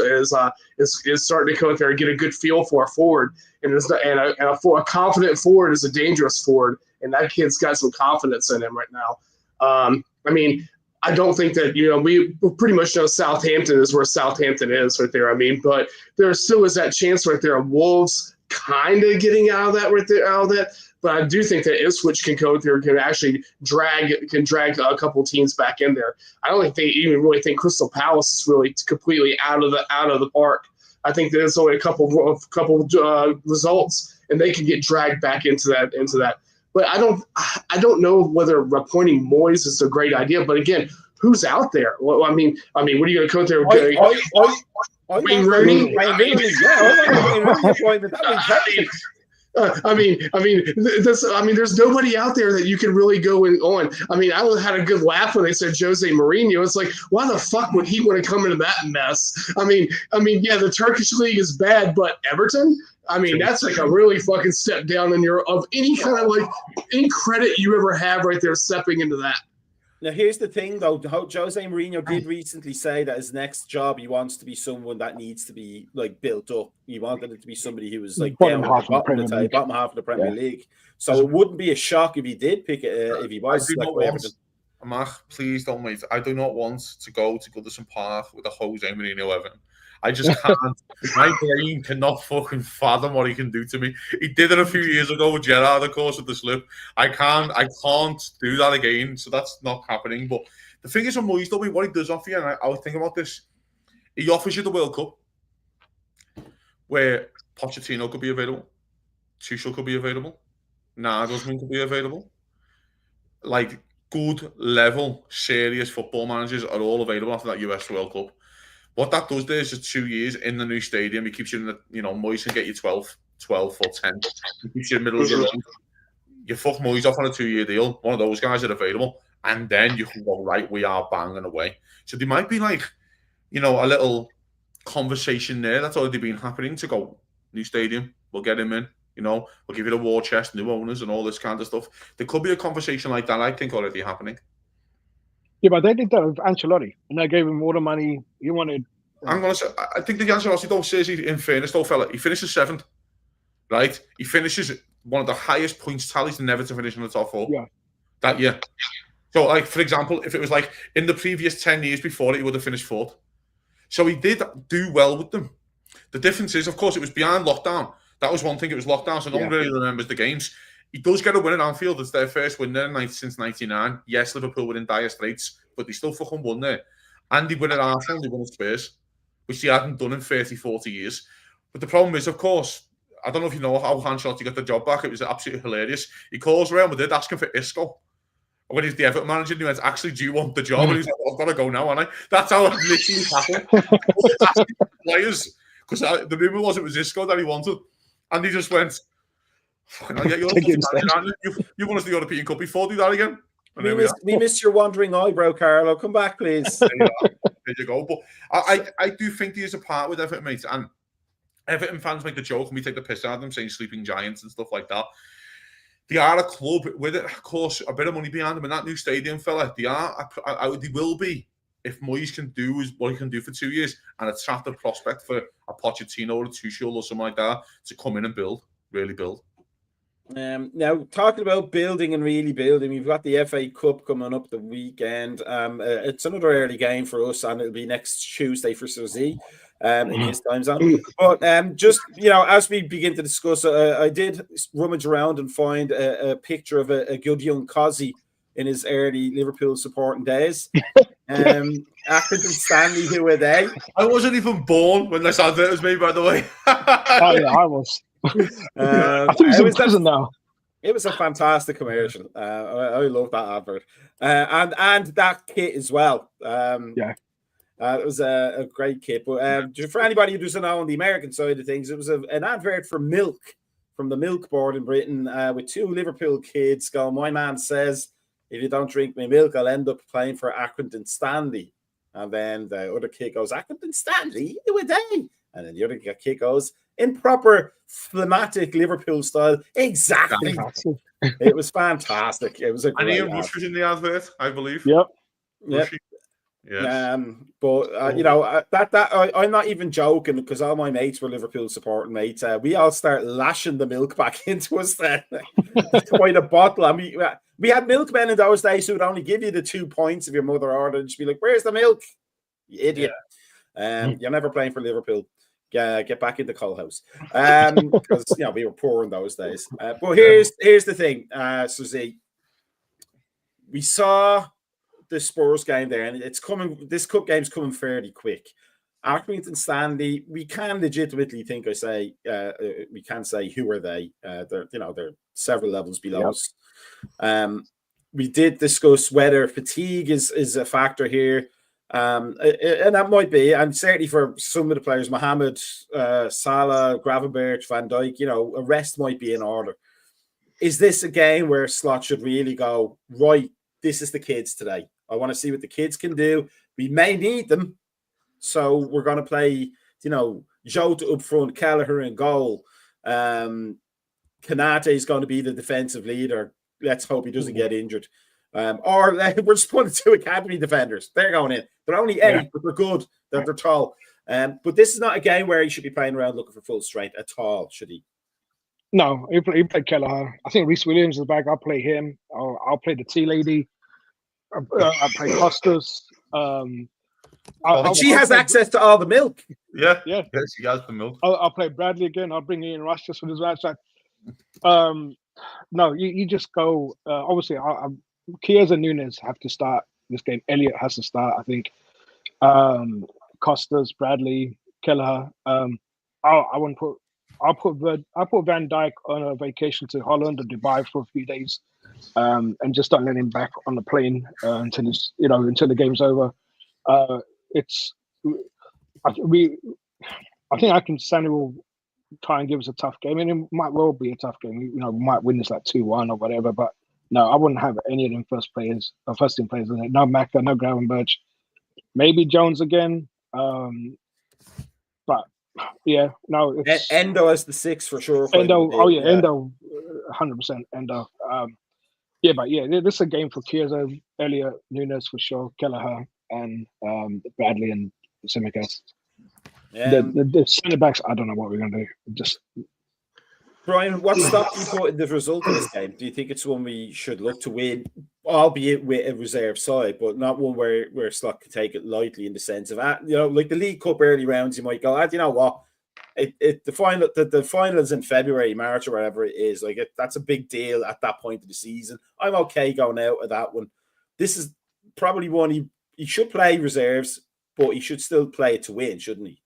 starting to come out there and get a good feel for a forward, and a confident forward is a dangerous forward, and that kid's got some confidence in him right now. I mean, I don't think that we pretty much know Southampton is where Southampton is right there. I mean, but there still is that chance right there of Wolves kind of getting out of that. But I do think that Ipswich can go there, can actually drag a couple teams back in there. I don't think they even really think Crystal Palace is really completely out of the park. I think there's only a couple results, and they can get dragged back into that. But I don't know whether appointing Moyes is a great idea. But again, who's out there? Well, I mean, what are you going to go there? Wayne Rooney? There's nobody out there that you can really go on. I mean, I had a good laugh when they said Jose Mourinho. It's like, why the fuck would he want to come into that mess? I mean, yeah, the Turkish league is bad, but Everton? I mean, that's like a really fucking step down of any kind of any credit you ever have right there stepping into that. Now, here's the thing, though. Jose Mourinho did recently say that his next job, he wants to be someone that needs to be built up. He wanted it to be somebody who was bottom half of the Premier League. So it wouldn't be a shock if he did pick it. If he was Mark, please don't wait. I do not want to go to Goodison Park with a Jose Mourinho Everton. I just can't. My brain cannot fucking fathom what he can do to me. He did it a few years ago with Gerrard, of course, with the slip. I can't do that again. So that's not happening. But the thing is, Moyes, though, what he does offer you, and I was thinking about this, he offers you the World Cup, where Pochettino could be available, Tuchel could be available, Nagelsmann could be available. Good level, serious football managers are all available after that US World Cup. What that does there is just 2 years in the new stadium. It keeps you in the, Moyes can get you 12 or 10. It keeps you in the middle of the road. You fuck Moyes off on a 2-year deal. One of those guys are available. And then you can go, right, we are banging away. So they might be a little conversation there that's already been happening to go, new stadium, we'll get him in, we'll give you the war chest, new owners and all this kind of stuff. There could be a conversation like that, I think, already happening. Yeah, but they did that with Ancelotti, and they gave him all the money he wanted. I'm going to say, I think the Ancelotti, though, says, in fairness, though, fella, he finishes 7th, right? He finishes one of the highest points tallies never to finish in the top 4 that year. So, like, for example, if it was like in the previous 10 years before it, he would have finished 4th. So he did do well with them. The difference is, of course, it was behind lockdown. That was one thing. It was lockdown, so no one really remembers the games. He does get a win at Anfield. It's their first win there since 99. Yes, Liverpool were in dire straits, but they still fucking won there. And he won at Arsenal, they won at Spurs, which he hadn't done in 30, 40 years. But the problem is, of course, I don't know if you know how Ancelotti got the job back. It was absolutely hilarious. He calls Real Madrid asking for Isco. When he's the Everton manager, he went, actually, do you want the job? And he's like, I've got to go now, haven't I? That's how it literally happened. Players, because the rumour was it was Isco that he wanted. And he just went, I'll get you won us the European Cup before, do that again. We missed your wandering eyebrow, Carlo. Come back, please. There you go. But I do think there's a part with Everton, mate. And Everton fans make the joke and we take the piss out of them saying sleeping giants and stuff like that. They are a club with it, of course, a bit of money behind them. And that new stadium, fella, they will be, if Moyes can do what he can do for 2 years and attract a prospect for a Pochettino or a Tuchel or something like that to come in and really build. Now, talking about building and really building, we've got the FA Cup coming up the weekend. It's another early game for us, and it'll be next Tuesday for Sir Z in his time zone. But just, as we begin to discuss, I did rummage around and find a picture of a good young Cozzy in his early Liverpool supporting days. Accrington Stanley, who were they? I wasn't even born when this advert was made, by the way. Oh, yeah, I was. I think he's in prison now. It was a fantastic commercial. I love that advert, and that kit as well. It was a great kit. But for anybody who doesn't know on the American side of things, it was an advert for milk from the Milk Board in Britain with 2 Liverpool kids going, "My man says if you don't drink my milk, I'll end up playing for Accrington Stanley." And then the other kid goes, "Accrington Stanley? Who are they?" And then the other kid goes, in proper phlegmatic Liverpool style, exactly. It was fantastic. It was a great. And Ian Rush was in the advert, I believe. Yep. Yes. But I'm not even joking because all my mates were Liverpool supporting mates. We all start lashing the milk back into us then. Quite a bottle. I mean, we had milkmen in those days who would only give you the 2 points if your mother ordered and just be like, "Where's the milk? You idiot." You're never playing for Liverpool. Get back in the coal house. Because we were poor in those days. But here's the thing, Suzy. We saw the Spurs game there, and it's coming. This cup game's coming fairly quick. Accrington Stanley, we can legitimately think. We can say who are they? They're several levels below us. We did discuss whether fatigue is a factor here. And that might be, and certainly for some of the players, Mohamed, Salah, Gravenberch, Van Dijk, a rest might be in order. Is this a game where Slot should really go, right, this is the kids today. I want to see what the kids can do. We may need them. So we're going to play, Jota up front, Kelleher in goal. Kanate is going to be the defensive leader. Let's hope he doesn't get injured. Or we're just putting 2 academy defenders. They're going in. They're only 8, but they're good. They're tall. But this is not a game where he should be playing around looking for full strength at all, should he? No, he played Kelleher. I think Reece Williams is back. I'll play him. I'll play the tea lady. I'll play Costas. She has access to all the milk. Yeah, she has the milk. I'll play Bradley again. I'll bring Ian Rush just for his right side. No, you just go. Obviously, Chiesa and Nunes have to start this game. Elliott has to start, I think. Costas, Bradley, Kelleher. I'll put Van Dijk on a vacation to Holland or Dubai for a few days, and just don't let him back on the plane until the game's over. I think Stanley will try and give us a tough game, and it might well be a tough game. We might win this like 2-1 or whatever, but. No, I wouldn't have any of them first team players in it. No Macka, no Gravenberch. Maybe Jones again. Yeah, no, it's Endo as the 6 for sure. Endo. Oh yeah, Endo, 100% Endo. Yeah, but yeah, this is a game for Chiesa, Elliott, Nunes for sure, Kelleher, and Bradley and Tsimikas. The centre backs, I don't know what we're going to do. Just Brian, what stock do you put in the result of this game? Do you think it's one we should look to win, albeit with a reserve side, but not one where stock can take it lightly in the sense of, like the League Cup early rounds, you might go, you know what? The finals in February, March, or whatever it is, that's a big deal at that point of the season. I'm okay going out of that one. This is probably one he should play reserves, but he should still play it to win, shouldn't he?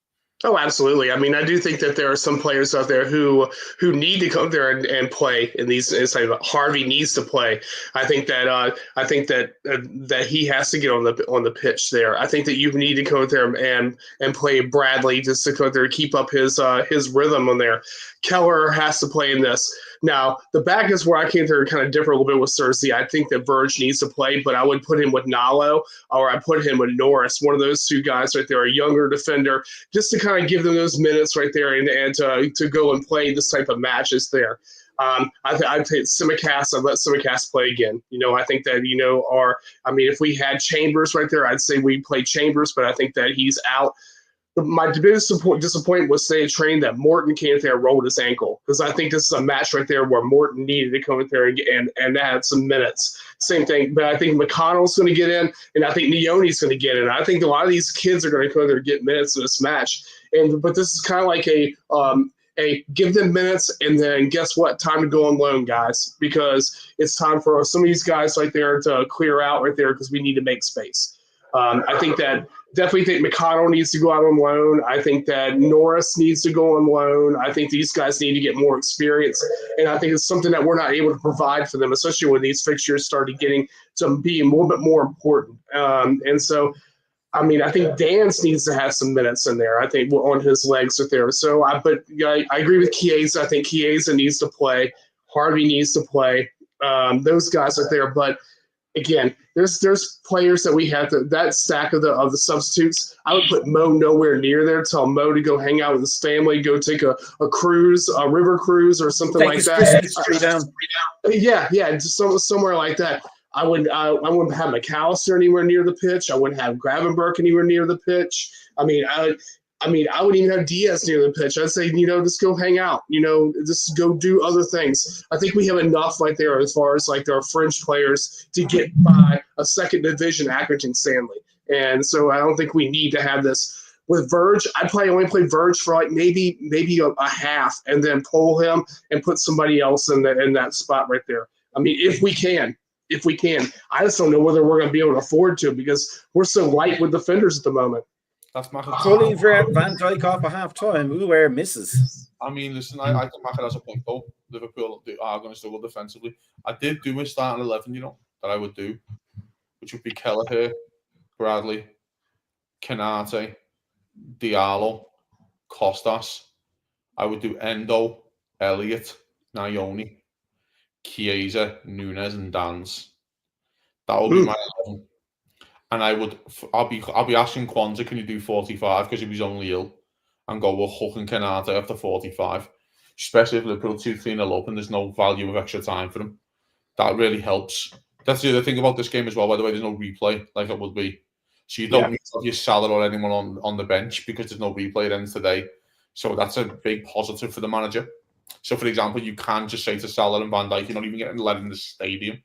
Oh, absolutely. I mean, I do think that there are some players out there who need to come there and play in these. It's like Harvey needs to play. I think that that he has to get on the pitch there. I think that you need to go there and play Bradley just to go there and keep up his rhythm on there. Keller has to play in this. Now, the back is where I came there and kind of differ a little bit with Cersei. I think that Verge needs to play, but I would put him with Nalo, or I put him with Norris, one of those two guys right there, a younger defender, just to kind of give them those minutes right there and to go and play this type of matches there. I'd take Tsimikas. I'd let Tsimikas play again. I think that, if we had Chambers right there, I'd say we play Chambers, but I think that he's out. My biggest disappointment was say train that Morton came there and rolled his ankle, because I think this is a match right there where Morton needed to come in there and add some minutes. Same thing, but I think McConnell's going to get in, and I think Neoni's going to get in. I think a lot of these kids are going to come there and get minutes in this match. But this is kind of like a give them minutes, and then guess what? Time to go on loan, guys, because it's time for some of these guys right there to clear out right there because we need to make space. I think that definitely think McConnell needs to go out on loan. I think that Norris needs to go on loan. I think these guys need to get more experience. And I think it's something that we're not able to provide for them, especially when these fixtures started getting to be a little bit more important. And so, I think Dance needs to have some minutes in there. I think on his legs right there. So, I agree with Chiesa. I think Chiesa needs to play. Harvey needs to play. Those guys are there. But again, there's players that we have that stack of the substitutes. I would put Mo nowhere near there. Tell Mo to go hang out with his family, go take a cruise, a river cruise, or something like that. Yeah, just somewhere like that. I wouldn't have McAllister anywhere near the pitch. I wouldn't have Gravenberg anywhere near the pitch. I wouldn't even have Diaz near the pitch. I'd say, just go hang out, just go do other things. I think we have enough right there as far as like our fringe players to get by a second division Accrington Stanley. And so I don't think we need to have this. With Verge, I'd probably only play Verge for like maybe a half, and then pull him and put somebody else in that spot right there. If we can. I just don't know whether we're going to be able to afford to, because we're so light with defenders at the moment. That's Macka. Pulling Van Dijk off at half time. Who misses? Listen, I think Macka has a point though. Liverpool are going to struggle defensively. I did do a starting 11, that I would do, which would be Kelleher, Bradley, Canate, Diallo, Costas. I would do Endo, Elliott, Nioni, Chiesa, Nunes, and Dans. That would be my 11. And I'll be asking Kwanzaa, can you do 45? Because he was only ill, and go with Hook and Canate after 45. Especially if Liverpool 2-3-0 up and there's no value of extra time for them. That really helps. That's the other thing about this game as well, by the way, there's no replay like it would be. So you don't need to have your Salah or anyone on the bench because there's no replay at the end today. So that's a big positive for the manager. So for example, you can just say to Salah and Van Dijk, you're not even getting let in the stadium.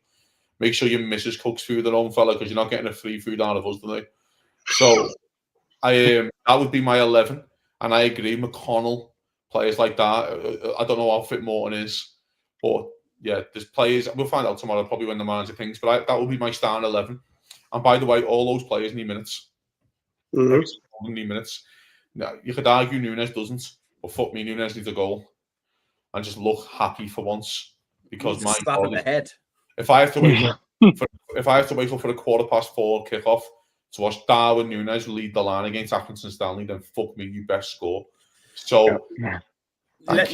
Make sure your missus cooks food at home, fella, because you're not getting a free food out of us today. So that would be my 11. And I agree, McConnell, players like that. I don't know how fit Morton is. But yeah, there's players. We'll find out tomorrow, probably when the manager thinks. But that would be my starting 11. And by the way, all those players need minutes. Need minutes. Now, you could argue Nunes doesn't. But fuck me, Nunes needs a goal. And just look happy for once. Because my slap in the head. If I have to wait for a 4:15 kickoff to watch Darwin Nunes lead the line against Accrington Stanley, then fuck me, you best score. So, by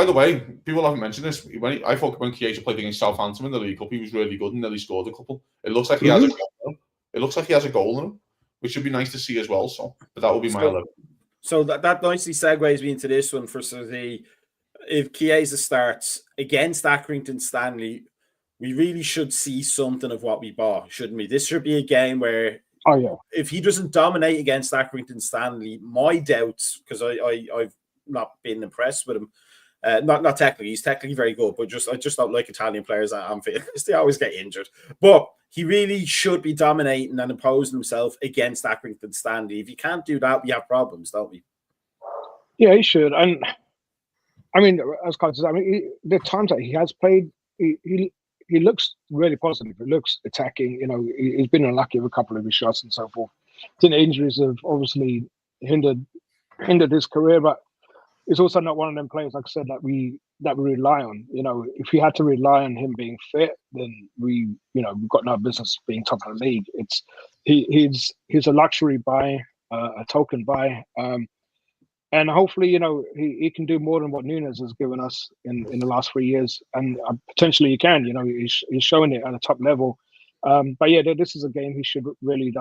the way, people haven't mentioned this. I thought when Chiesa played against Southampton in the League Cup, he was really good and nearly scored a couple. It looks like he has a goal in him. It looks like he has a goal in him, which should be nice to see as well. So, but that will be my 11. So that nicely segues me into this one for City. If Chiesa starts against Accrington Stanley, we really should see something of what we bought, shouldn't we? This should be a game where, if he doesn't dominate against Accrington Stanley, my doubts, because I've not been impressed with him. Not technically, he's technically very good, but I just don't like Italian players at Anfield because they always get injured. But he really should be dominating and imposing himself against Accrington Stanley. If he can't do that, we have problems, don't we? Yeah, he should. And I mean, as Carl says, I mean, the times that he has played, he looks really positive. He looks attacking. You know, he's been unlucky with a couple of his shots and so forth. I think the injuries have obviously hindered his career, but it's also not one of them players, like I said, that we rely on. You know, if we had to rely on him being fit, then we've got no business being top of the league. He's a luxury buy, a token buy, and hopefully, he can do more than what Nunes has given us in the last 3 years, and potentially he can. You know, he's showing it at a top level. But yeah, this is a game he should really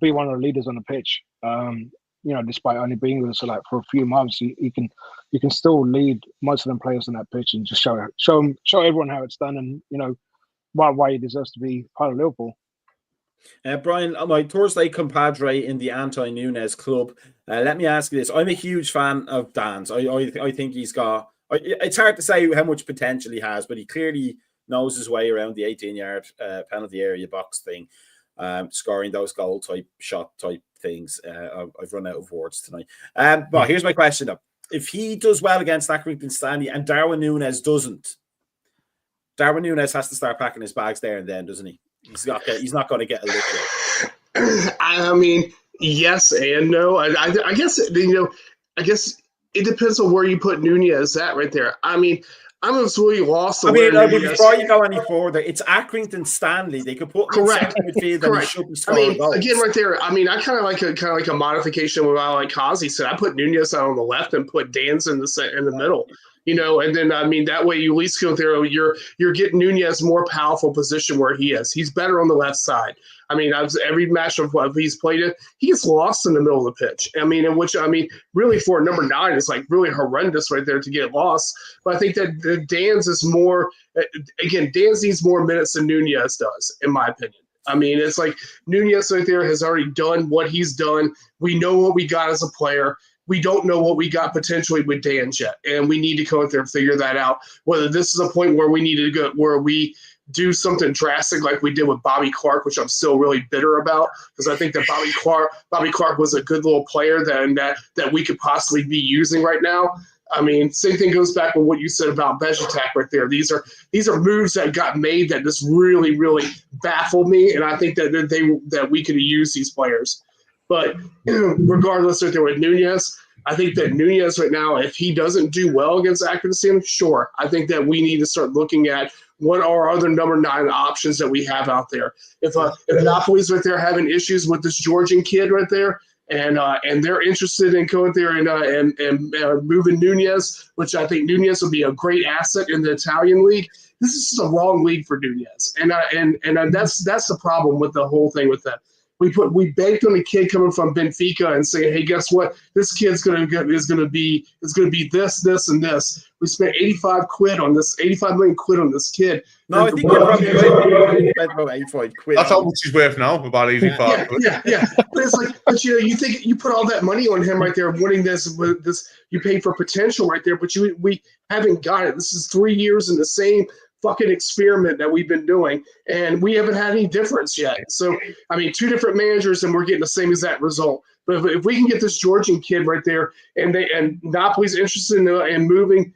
be one of the leaders on the pitch. Despite only being with us for a few months, he can still lead most of them players on that pitch and just show everyone how it's done, and why he deserves to be part of Liverpool. Brian, my Thursday compadre in the anti-Nunes club. Let me ask you this: I'm a huge fan of Dan's. I think he's got. It's hard to say how much potential he has, but he clearly knows his way around the 18-yard penalty area box thing, scoring those goal type shot type things. I've run out of words tonight. But here's my question though: if he does well against Accrington Stanley and Darwin Nunes doesn't, Darwin Nunes has to start packing his bags there and then, doesn't he? He's not going to get a look. I mean, yes and no. I guess I guess it depends on where you put Nunez at right there. I mean, I'm absolutely lost. Before you go any further, it's Accrington Stanley. They could put him in centre midfield and he should be scoring goals. Again, right there. I mean, I kind of like a modification with like Kazi said. I put Nunez out on the left and put Danz in the middle. And then I mean that way you at least go there. You're getting Nunez more powerful position where he is. He's better on the left side. I mean, every match of what he's played in, he gets lost in the middle of the pitch. I mean, really for a number 9, it's like really horrendous right there to get lost. But I think that Danz is more. Again, Danz needs more minutes than Nunez does, in my opinion. I mean, it's like Nunez right there has already done what he's done. We know what we got as a player. We don't know what we got potentially with Danz yet, and we need to go out there and figure that out. Whether this is a point where we need to go, where we do something drastic like we did with Bobby Clark, which I'm still really bitter about, because I think that Bobby Clark was a good little player that we could possibly be using right now. I mean, same thing goes back with what you said about Bezitak right there. These are moves that got made that just really, really baffled me, and I think that we could use these players. But regardless, right there with Nunez, I think that Nunez right now, if he doesn't do well against Accrington, sure, I think that we need to start looking at what are other number 9 options that we have out there. If Napoli's right there having issues with this Georgian kid right there, and they're interested in going there and moving Nunez, which I think Nunez would be a great asset in the Italian league. This is the wrong league for Nunez, and that's the problem with the whole thing with that. We banked on a kid coming from Benfica and saying, hey, guess what? This kid's gonna be this, and this. We spent 85 million quid on this kid. No, I think you're probably about 85 quid. That's how much he's worth now, about 85. Yeah. But it's like, you think you put all that money on him right there, winning this, you paid for potential right there, but we haven't got it. This is 3 years in the same fucking experiment that we've been doing, and we haven't had any difference yet. So, I mean, 2 different managers, and we're getting the same exact result. But if we can get this Georgian kid right there, and Napoli's interested in moving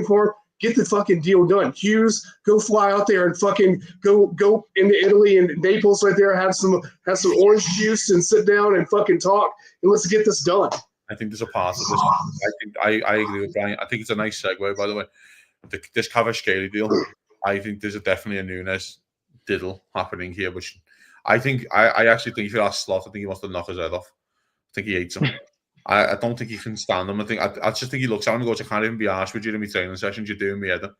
for him, get the fucking deal done. Hughes, go fly out there and fucking go into Italy and Naples right there, have some orange juice and sit down and fucking talk, and let's get this done. I think there's a part of this. I agree with Brian. I think it's a nice segue, by the way. This Kvaratskhelia deal. I think there's definitely a Nunes diddle happening here, which I actually think if you ask Slot, I think he wants to knock his head off. I think he hates him. I don't think he can stand him. I just think he looks at him and goes, I can't even be arsed with you in my training sessions. You're doing me head.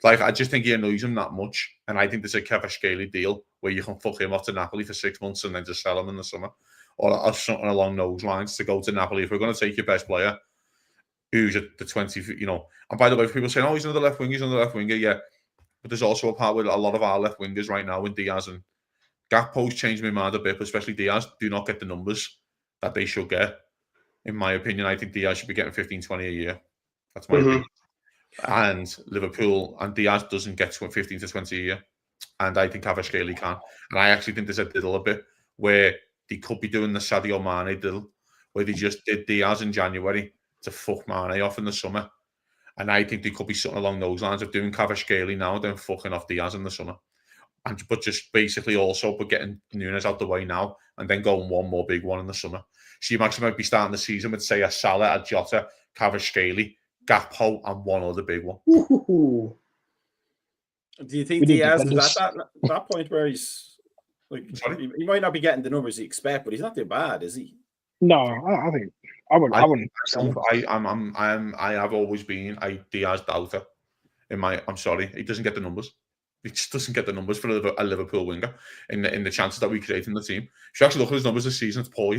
Like, I just think he annoys him that much. And I think there's a Kvaratskhelia deal where you can fuck him off to Napoli for 6 months and then just sell him in the summer, or something along those lines to go to Napoli. If we're going to take your best player, who's at the 20, and by the way, if people saying, oh, he's another left winger, yeah, but there's also a part with a lot of our left wingers right now with Diaz and Gakpo's changed my mind a bit, but especially Diaz do not get the numbers that they should get. In my opinion, I think Diaz should be getting 15, 20 a year. That's my opinion. And Liverpool and Diaz doesn't get 15 to 20 a year. And I think Kvaratskhelia can. And I actually think there's a diddle a bit where they could be doing the Sadio Mane diddle, where they just did Diaz in January to fuck Mane off in the summer. And I think they could be something along those lines of doing Kvaratskhelia now, then fucking off Diaz in the summer. But just basically also but getting Nunes out the way now and then going one more big one in the summer. So you might be starting the season with, say, a Salah, a Jota, Kvaratskhelia, Gakpo, and one other big one. Do you think Diaz is at that point where he's like, he might not be getting the numbers you expect, but he's not too bad, is he? No, I think I wouldn't. I have always been a Diaz doubter. I'm sorry, he doesn't get the numbers. He just doesn't get the numbers for a Liverpool winger in the chances that we create in the team. If you actually look at his numbers this season, it's poor,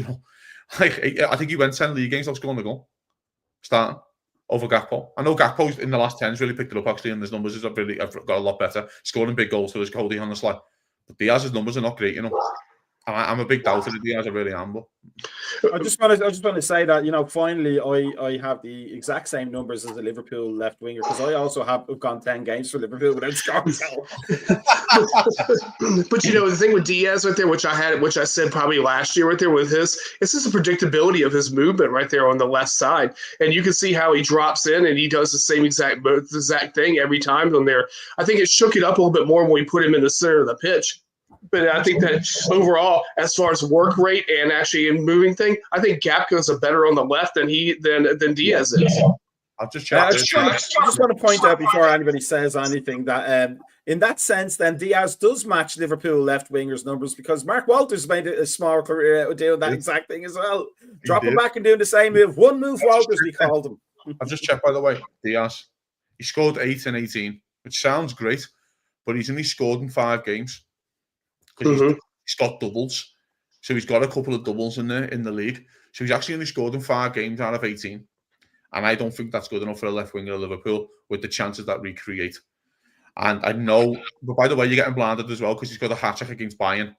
Like, I think he went 10 league games, scoring the goal, starting over Gakpo. I know Gakpo's in the last 10 has really picked it up, actually, and his numbers have got a lot better, scoring big goals for his Cody on the slide. But Diaz's numbers are not great, I'm a big doubter of Diaz, I really am. But I just want to say that, finally I have the exact same numbers as a Liverpool left winger, because I also have gone 10 games for Liverpool without scoring. But the thing with Diaz right there, which I said probably last year right there with his, it's just the predictability of his movement right there on the left side, and you can see how he drops in and he does the same exact thing every time on there. I think it shook it up a little bit more when we put him in the center of the pitch. But I think that overall, as far as work rate and actually in moving thing, I think Gapko's a better on the left than Diaz is. I'll just I just want to point out before anybody says anything that in that sense, then Diaz does match Liverpool left wingers numbers, because Mark Walters made a small career out of doing that exact thing as well. Dropping back and doing the same move. One move Walters, we called him. I've just checked, by the way, Diaz. He scored 8 in 18, which sounds great, but he's only scored in 5 games. Because he's got doubles. So he's got a couple of doubles in the league. So he's actually only scored in 5 games out of 18. And I don't think that's good enough for a left winger of Liverpool with the chances that we create. And I know, but by the way, you're getting blinded as well, because he's got a hat-trick against Bayern,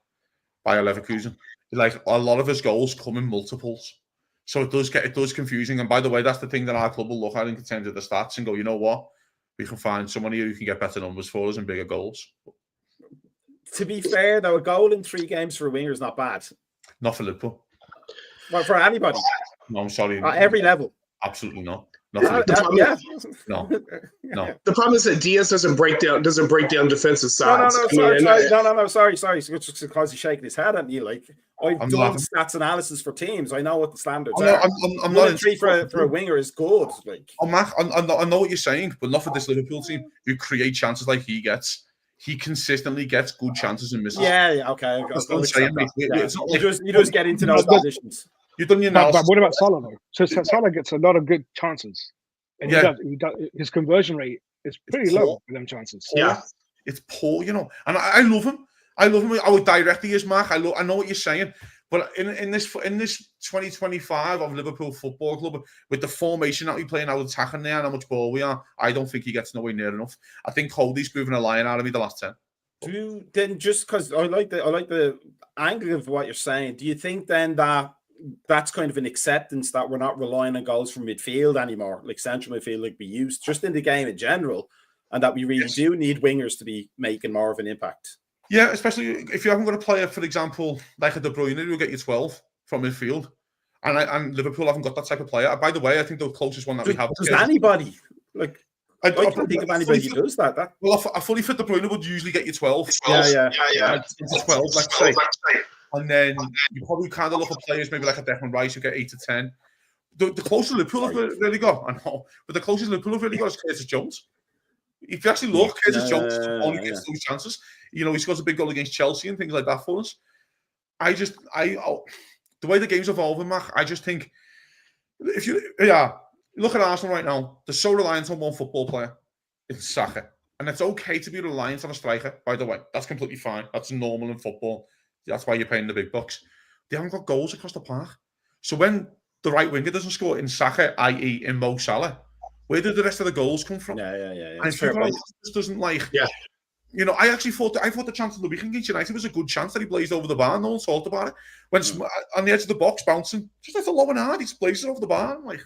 Bayer Leverkusen. Like, a lot of his goals come in multiples. So it does confusing. And by the way, that's the thing that our club will look at in terms of the stats and go, you know what? We can find someone here who can get better numbers for us and bigger goals. To be fair, though, a goal in 3 games for a winger is not bad. Not for Liverpool. Well, for anybody. No, I'm sorry. At every level. Absolutely not. No. The problem is that Diaz doesn't break down defensive sides. Sorry. Just because he's shaking his head at me, like, I've done stats analysis for teams. I know what the standards are. I'm not 3 for a winger is good. Like, I know what you're saying, but not for this Liverpool team who create chances like he gets. He consistently gets good chances and misses. Yeah, okay. You just get into those positions. You've done your but what about Salah though? So Salah gets a lot of good chances, and he does, his conversion rate is pretty low for them chances. Yeah, it's poor, and I love him. I love him. How direct he is, Mark. I know what you're saying, but in this 2025 of Liverpool Football Club, with the formation that we play now, attacking there, and how much ball we are, I don't think he gets nowhere near enough. I think Cody's moving a line out of me the last 10. Then just because I like the angle of what you're saying, do you think then that's kind of an acceptance that we're not relying on goals from midfield anymore, like central midfield, like we used just in the game in general, and that we really do need wingers to be making more of an impact? Yeah, especially if you haven't got a player, for example, like a De Bruyne, who will get you 12 from midfield, and Liverpool haven't got that type of player. By the way, I think the closest one that we have. Does anybody I can't think of anybody who does that. Well, a fully fit De Bruyne would usually get you 12. Yeah. 12, let's say. And then you probably kind of look at players maybe like a Declan Rice who get 8 to 10. The closest Liverpool have really got, I know, but the closest Liverpool have really got is Curtis Jones. If you actually look, Curtis Jones only gets those chances. He scores a big goal against Chelsea and things like that for us. The way the game's evolving, Mac, I just think if you look at Arsenal right now, they're so reliant on one football player. It's Saka. And it's okay to be reliant on a striker, by the way. That's completely fine. That's normal in football. That's why you're paying the big bucks. They haven't got goals across the park. So when the right winger doesn't score in Saka, i.e. in Mo Salah, where did the rest of the goals come from? Yeah. And if just doesn't like... Yeah. You know, I thought the chance of the weekend against United was a good chance that he blazed over the bar. No one talked about it. When on the edge of the box, bouncing, just like a low and hard, he just blazes over the bar. I'm like,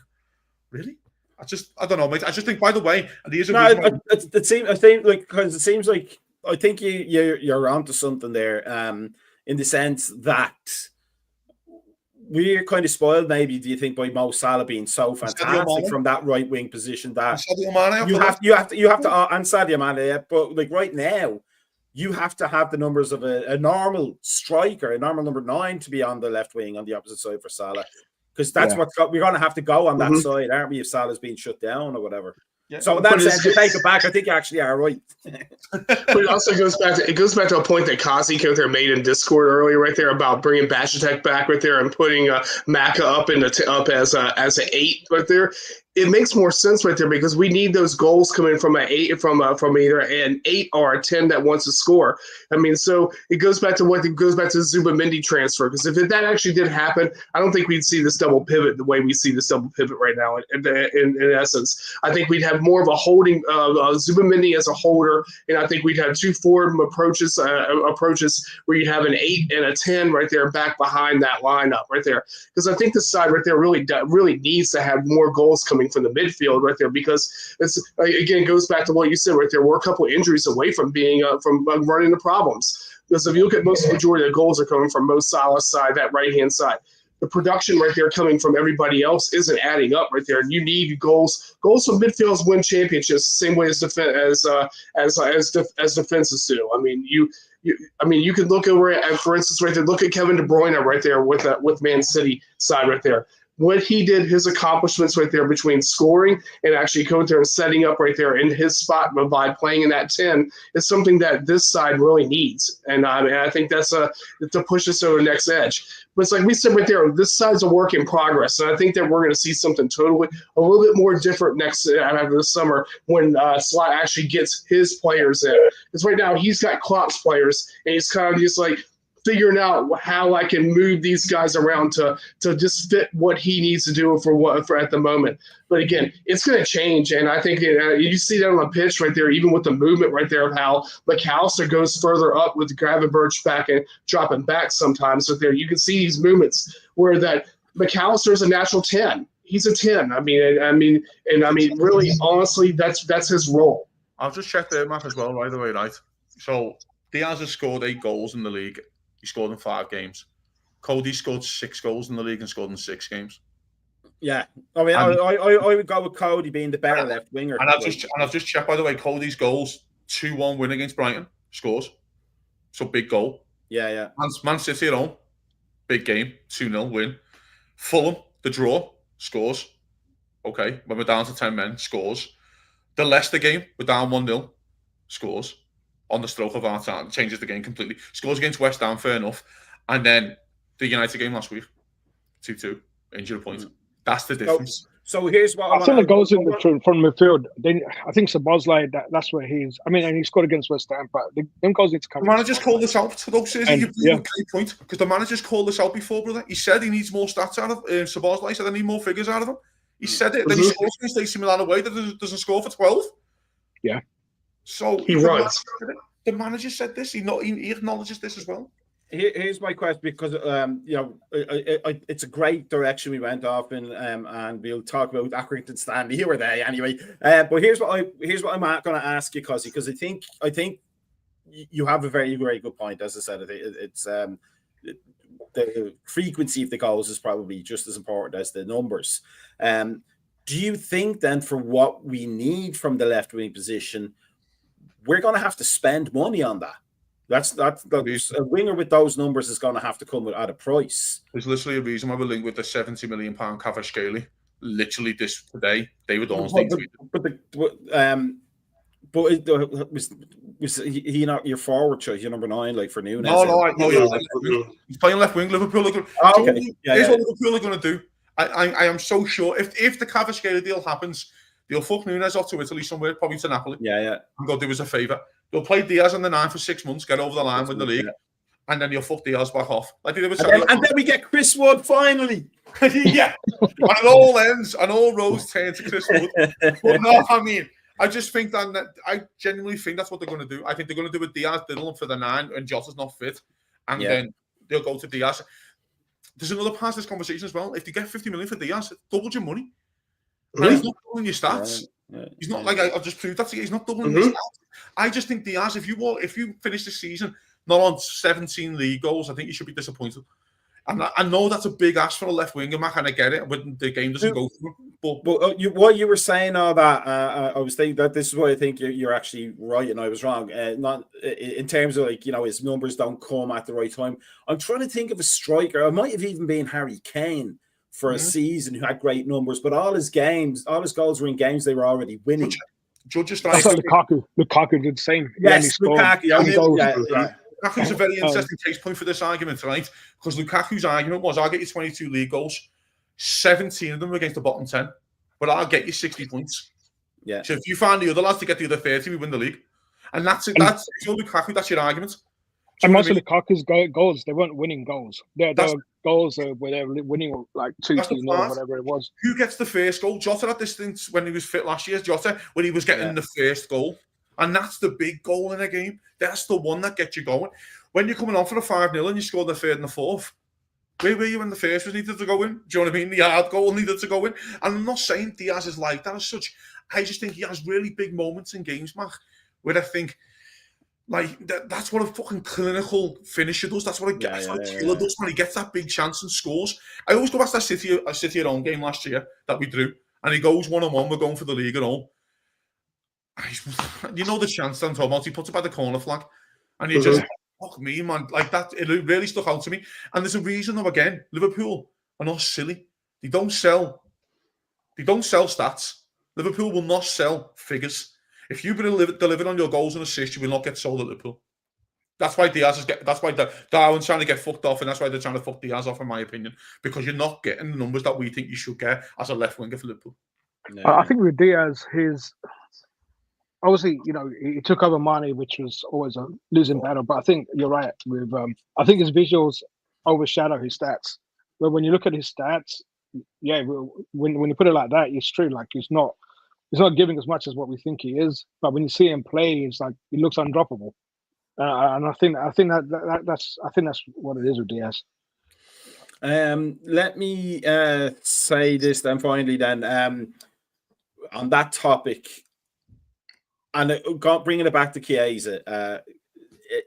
really? I don't know, mate. I just think, by the way, and here's a reason it seems like I think you're onto something there. In the sense that we're kind of spoiled, maybe. Do you think by Mo Salah being so fantastic from that right wing position that you have to and Sadio Mane, yeah, but like right now, you have to have the numbers of a normal striker, a normal number 9 to be on the left wing on the opposite side for Salah. Because that's we're going to have to go on that side, aren't we? If Salah's being shut down or whatever. Yeah. So in that sense, you take it back. I think you actually are right. But it also goes back to a point that Kazi made in Discord earlier, right there, about bringing Bachatek back right there and putting Macka up as an 8 right there. It makes more sense right there because we need those goals coming from an 8 from either an 8 or a 10 that wants to score. I mean, so it goes back to the Zubimendi transfer, because if that actually did happen, I don't think we'd see this double pivot the way we see this double pivot right now. In essence, I think we'd have more of a holding Zubimendi as a holder, and I think we'd have 2 forward approaches where you'd have an 8 and a 10 right there back behind that lineup right there. Because I think this side right there really needs to have more goals coming from the midfield right there, because it's again goes back to what you said right there. We're a couple of injuries away from being from running into problems, because if you look at the majority of the goals are coming from Mo Salah's side, that right hand side. The production right there coming from everybody else isn't adding up right there. And you need goals. Goals from midfields win championships the same way as defenses do. I mean, you can look over at, for instance, right there. Look at Kevin De Bruyne right there with Man City side right there. What he did, his accomplishments right there between scoring and actually going there and setting up right there in his spot by playing in that 10 is something that this side really needs. And I think that's to push us over the next edge. But it's like we said right there, this side's a work in progress. And I think that we're going to see something totally a little bit more different after the summer when Slot actually gets his players in. Because right now he's got Klopp's players, and he's kind of just like figuring out how I can move these guys around to just fit what he needs to do for at the moment. But again, it's going to change, and I think you see that on the pitch right there, even with the movement right there of how McAllister goes further up with Gravenberch back and dropping back sometimes. Right there, you can see these movements where that McAllister is a natural 10. He's a 10. I mean, really, honestly, that's his role. I'll just check the map as well, by the way, right? So Diaz has scored 8 goals in the league. He scored in 5 games. Cody scored 6 goals in the league and scored in 6 games. Yeah, I mean, I would go with Cody being the better left winger. And I've just checked, by the way, Cody's goals: 2-1 win against Brighton, scores, so big goal. Yeah. Man City at home, big game, 2-0 win. Fulham, the draw, scores. Okay, when we're down to 10 men, scores. The Leicester game, we're down 1-0, scores. On the stroke of our time, changes the game completely. Scores against West Ham, fair enough. And then the United game last week, 2-2, injury point. That's the difference. So here's what I think it goes in from midfield. Then I think Szoboszlai, that's where he's. I mean, and he scored against West Ham, but them goals need to come. The manager's called this out, though, says you a great point, because the manager's called this out before, brother. He said he needs more stats out of Szoboszlai. He said I need more figures out of him. He said it. Then he scores against AC Milan away that doesn't score for 12. Yeah. So he runs. The manager said this. He acknowledges this as well. Here's my question, because it's a great direction we went off in, and we'll talk about Accrington Stanley here or there anyway. But here's what I'm going to ask you, Cosy, because I think you have a very, very good point. As I said, it's the frequency of the goals is probably just as important as the numbers. Do you think then, for what we need from the left wing position, we're going to have to spend money on that? That's a winger with those numbers is going to have to come at a price. There's literally a reason why we're linked with the £70 million Kvaratskhelia. Literally this today, David Ornstein tweeted. But was he not your forward choice? Your number 9, like for Nunes? No. He's playing left wing. Liverpool. Here's what Liverpool are going to do. I am so sure if the Kvaratskhelia deal happens, They'll fuck Nunes off to Italy somewhere, probably to Napoli. Yeah. And go do us a favour. They'll play Diaz on the 9 for 6 months, get over the line, win the league, and then you'll fuck Diaz back off. Like they did with and then we get Chris Wood finally. Yeah. And it all ends, and all roads turn to Chris Wood. But no, I mean, I just think I genuinely think that's what they're going to do. I think they're going to do with Diaz, Dylan for the 9, and Jota's not fit. And then they'll go to Diaz. There's another part of this conversation as well. If you get 50 million for Diaz, double your money. And he's not doubling your stats. He's not like I've just proved that to you. He's not doubling your stats. I just think Diaz, if you finish the season not on 17 league goals, I think you should be disappointed. And I know that's a big ask for a left winger, Mac, and I get it. When the game doesn't go through. But what you were saying, all that, I was thinking that this is why I think you're actually right, and I was wrong. Not in terms of his numbers don't come at the right time. I'm trying to think of a striker. I might have even been Harry Kane for a season who had great numbers, but all his goals were in games they were already winning. Judges like Lukaku. Lukaku did the same. Yes, Lukaku. Lukaku's a very interesting case point for this argument, right? Because Lukaku's argument was, I'll get you 22 league goals, 17 of them against the bottom 10, but I'll get you 60 points. Yeah. So if you find the other lads to get the other 30, we win the league. And that's it. That's your Lukaku, that's your argument. And most of Lukaku's goals, they weren't winning goals. They were goals where they were winning like 2-3 or whatever it was. Who gets the first goal? Jota at this thing when he was fit last year, Jota, when he was getting the first goal. And that's the big goal in a game. That's the one that gets you going. When you're coming on for a 5-0 and you score the third and the fourth, where were you when the first was needed to go in? Do you know what I mean? The hard goal needed to go in. And I'm not saying Diaz is like that as such. I just think he has really big moments in games, Mac, where I think, that's what a fucking clinical finisher does. That's what a killer does when he gets that big chance and scores. I always go back to that City at home game last year that we drew, and he goes 1-on-1. We're going for the league at home. You know the chance I'm talking about. He puts it by the corner flag, and you just fuck me, man. Like that, it really stuck out to me. And there's a reason, though. Again, Liverpool are not silly. They don't sell stats. Liverpool will not sell figures. If you've been delivered on your goals and assists, you will not get sold at Liverpool. That's why that's why Darwin's trying to get fucked off, and that's why they're trying to fuck Diaz off, in my opinion, because you're not getting the numbers that we think you should get as a left winger for Liverpool. No. I think with Diaz, obviously, he took over Mane, which was always a losing battle. But I think you're right. With I think his visuals overshadow his stats. But when you look at his stats, when you put it like that, it's true. Like he's not giving as much as what we think he is. But when you see him play, it's like he looks undroppable. And I think that's what it is with Diaz. Let me say this then finally. Then on that topic. And bringing it back to Chiesa,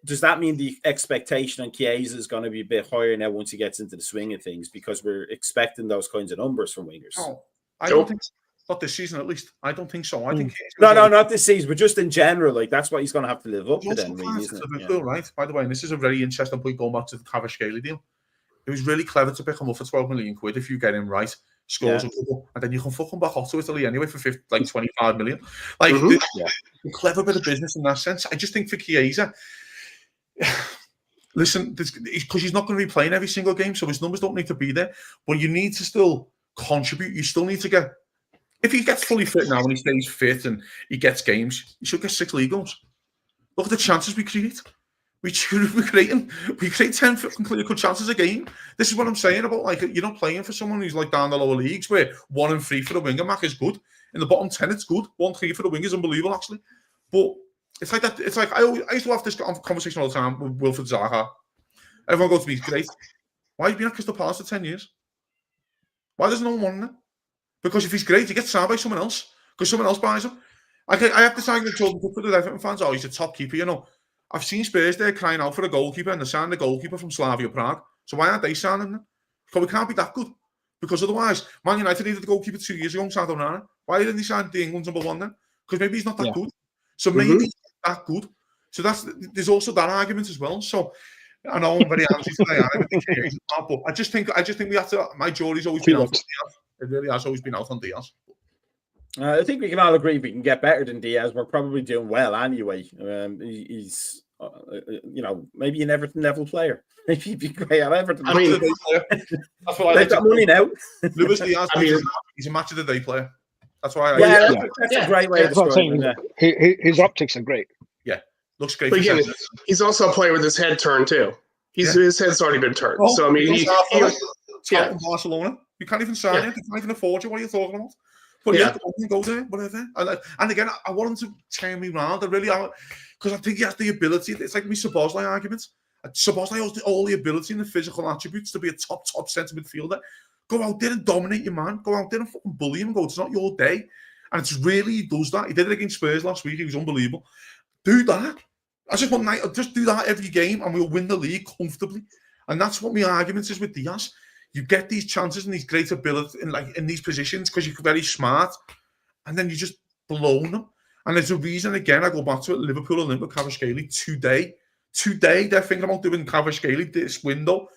does that mean the expectation on Chiesa is going to be a bit higher now once he gets into the swing of things, because we're expecting those kinds of numbers from wingers? No, I don't think so. Not this season, at least. I don't think so. I think no, not this season, but just in general. Like that's what he's going to have to live up to then, really, isn't it? Right. By the way, and this is a very interesting point going back to the Kvaratskhelia deal. It was really clever to pick him up for 12 million quid if you get him right. Scores a couple, and then you can fuck him back off to Italy anyway for 25 million. A clever bit of business in that sense. I just think for Chiesa, listen, because he's not going to be playing every single game, so his numbers don't need to be there. But you need to still contribute. You still need to get. If he gets fully fit now and he stays fit and he gets games, he should get 6 league goals. Look at the chances we create. We create 10 fucking clear-cut chances a game. This is what I'm saying about, you're not playing for someone who's down the lower leagues where 1 and 3 for the winger, Mac, is good. In the bottom 10, it's good. 1-3 for the winger is unbelievable, actually. But it's like that. It's like I used to have this conversation all the time with Wilfred Zaha. Everyone goes to me, great. Why have you been at Crystal Palace for 10 years? Why does no one want him? Because if he's great, he gets signed by someone else. Because someone else buys him. I have this argument with the Everton fans. Oh, he's a top keeper, I've seen Spurs there crying out for a goalkeeper, and they signed a goalkeeper from Slavia Prague. So why aren't they signing them? Because we can't be that good. Because otherwise, Man United needed a goalkeeper 2 years ago, Sadio Mane. Why didn't they sign the England's number 1 then? Because maybe he's not that good. So maybe he's not that good. So there's also that argument as well. So I know I'm very anti today, but I just think we have to. My jury's always been out on Diaz. It really has always been out on Diaz. I think we can all agree we can get better than Diaz. We're probably doing well anyway. He's, maybe an Everton level player. Maybe he'd be great at Everton. I mean, that's what they've got money now. Luis Diaz, he's a match of the day player. That's why. That's a great way to describe him. His optics are great. Yeah, looks great. But again, he's also a player with his head turned too. His head's already been turned. So I mean, Barcelona. You can't even sign it. You can't even afford you. What are you talking about? But go there, whatever. And again, I want him to turn me around. I really, because I think he has the ability. It's like me Szoboszlai arguments. Szoboszlai has all the ability and the physical attributes to be a top centre midfielder. Go out there and dominate your man. Go out there and fucking bully him and go, it's not your day. And it's really, he does that. He did it against Spurs last week. He was unbelievable. Do that. I just want just do that every game and we'll win the league comfortably. And that's what my argument is with Diaz. You get these chances and these great ability in these positions because you're very smart, and then you just blown them. And there's a reason, again, I go back to it, Liverpool and Olympic Kvaratskhelia today, they're thinking about doing Kvaratskhelia this window.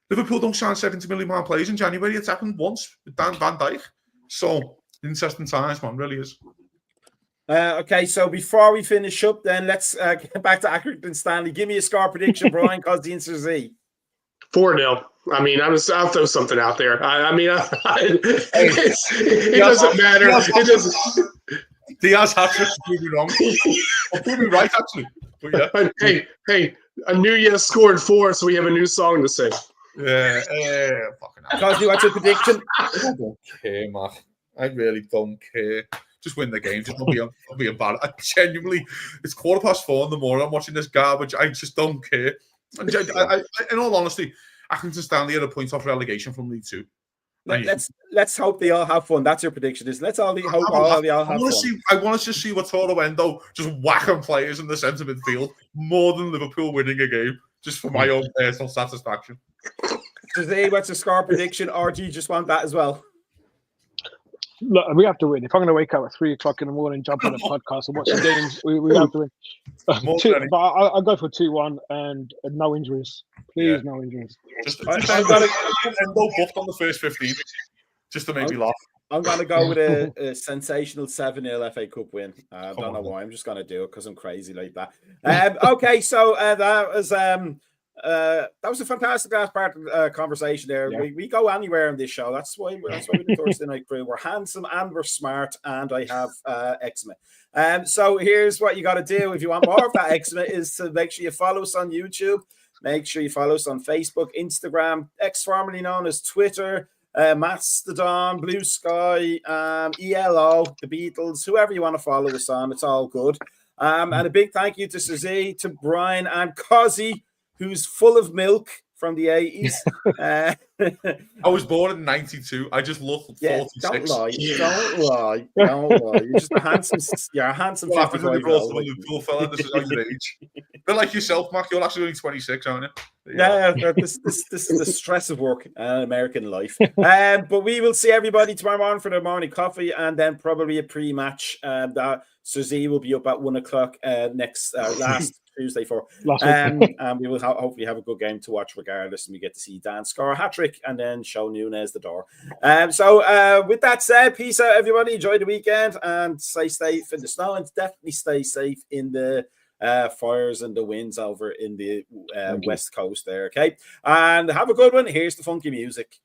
Liverpool don't sign £70 million players in January. It's happened once with Dan Van Dijk. So, interesting times, man, really is. Okay, so before we finish up, then let's get back to Accrington Stanley. Give me a score prediction, Brian, Cosdy and Sir Z. 4-0. I mean, I'll throw something out there. It doesn't matter. It doesn't. Diaz has to prove me wrong. I'll prove me right, actually. But yeah. Hey, Nunez scored 4, so we have a new song to sing. Yeah, fucking hell. Cosdy, what's your prediction? I don't care, man. I really don't care. Just win the game. Just don't be embarrassed. I genuinely, it's 4:15 in the morning. I'm watching this garbage. I just don't care. I, in all honesty, Accrington Stanley had a point off relegation from League Two. Let's hope they all have fun. That's your prediction, isn't it? Let's all hope all they all have fun. I want to just see Toro Endo just whacking players in the centre midfield more than Liverpool winning a game, just for my own personal satisfaction. Jose, what's your score prediction, or do you just want that as well? Look, we have to win. If I'm going to wake up at 3 o'clock in the morning, jump on a podcast and watch the games, we have to win. But I'll go for 2-1 and no injuries. Please, no injuries. Just Endo buffed on the first 15, just to make me laugh. I'm going to go with a sensational 7-0 FA Cup win. I don't know why. I'm just going to do it because I'm crazy like that. Okay, so that was a fantastic last part of the conversation there. Yeah. We go anywhere in this show. That's why we're the Thursday Night Crew. We're handsome and we're smart, and I have eczema. So here's what you got to do if you want more of that eczema: is to make sure you follow us on YouTube. Make sure you follow us on Facebook, Instagram, formerly known as Twitter, Mastodon, Blue Sky, ELO, the Beatles, whoever you want to follow us on. It's all good. And a big thank you to Suzy, to Brian, and Cosy, who's full of milk from the 80s. I was born in 92. I just look 46. Don't lie. You're just a handsome 55-year-old. Liverpool fella. This is how you age. But like yourself, Mac, you're actually only 26, aren't you? Yeah, this is the stress of work and American life. But we will see everybody tomorrow morning for the morning coffee, and then probably a pre-match. Suzy will be up at 1 o'clock last Tuesday for. And we will hopefully have a good game to watch regardless, and we get to see Dan score a hat-trick and then show Nunez the door. So with that said, peace out, everybody. Enjoy the weekend and stay safe in the snow, and definitely stay safe in the fires and the winds over in the west coast there, okay? And have a good one. Here's the funky music.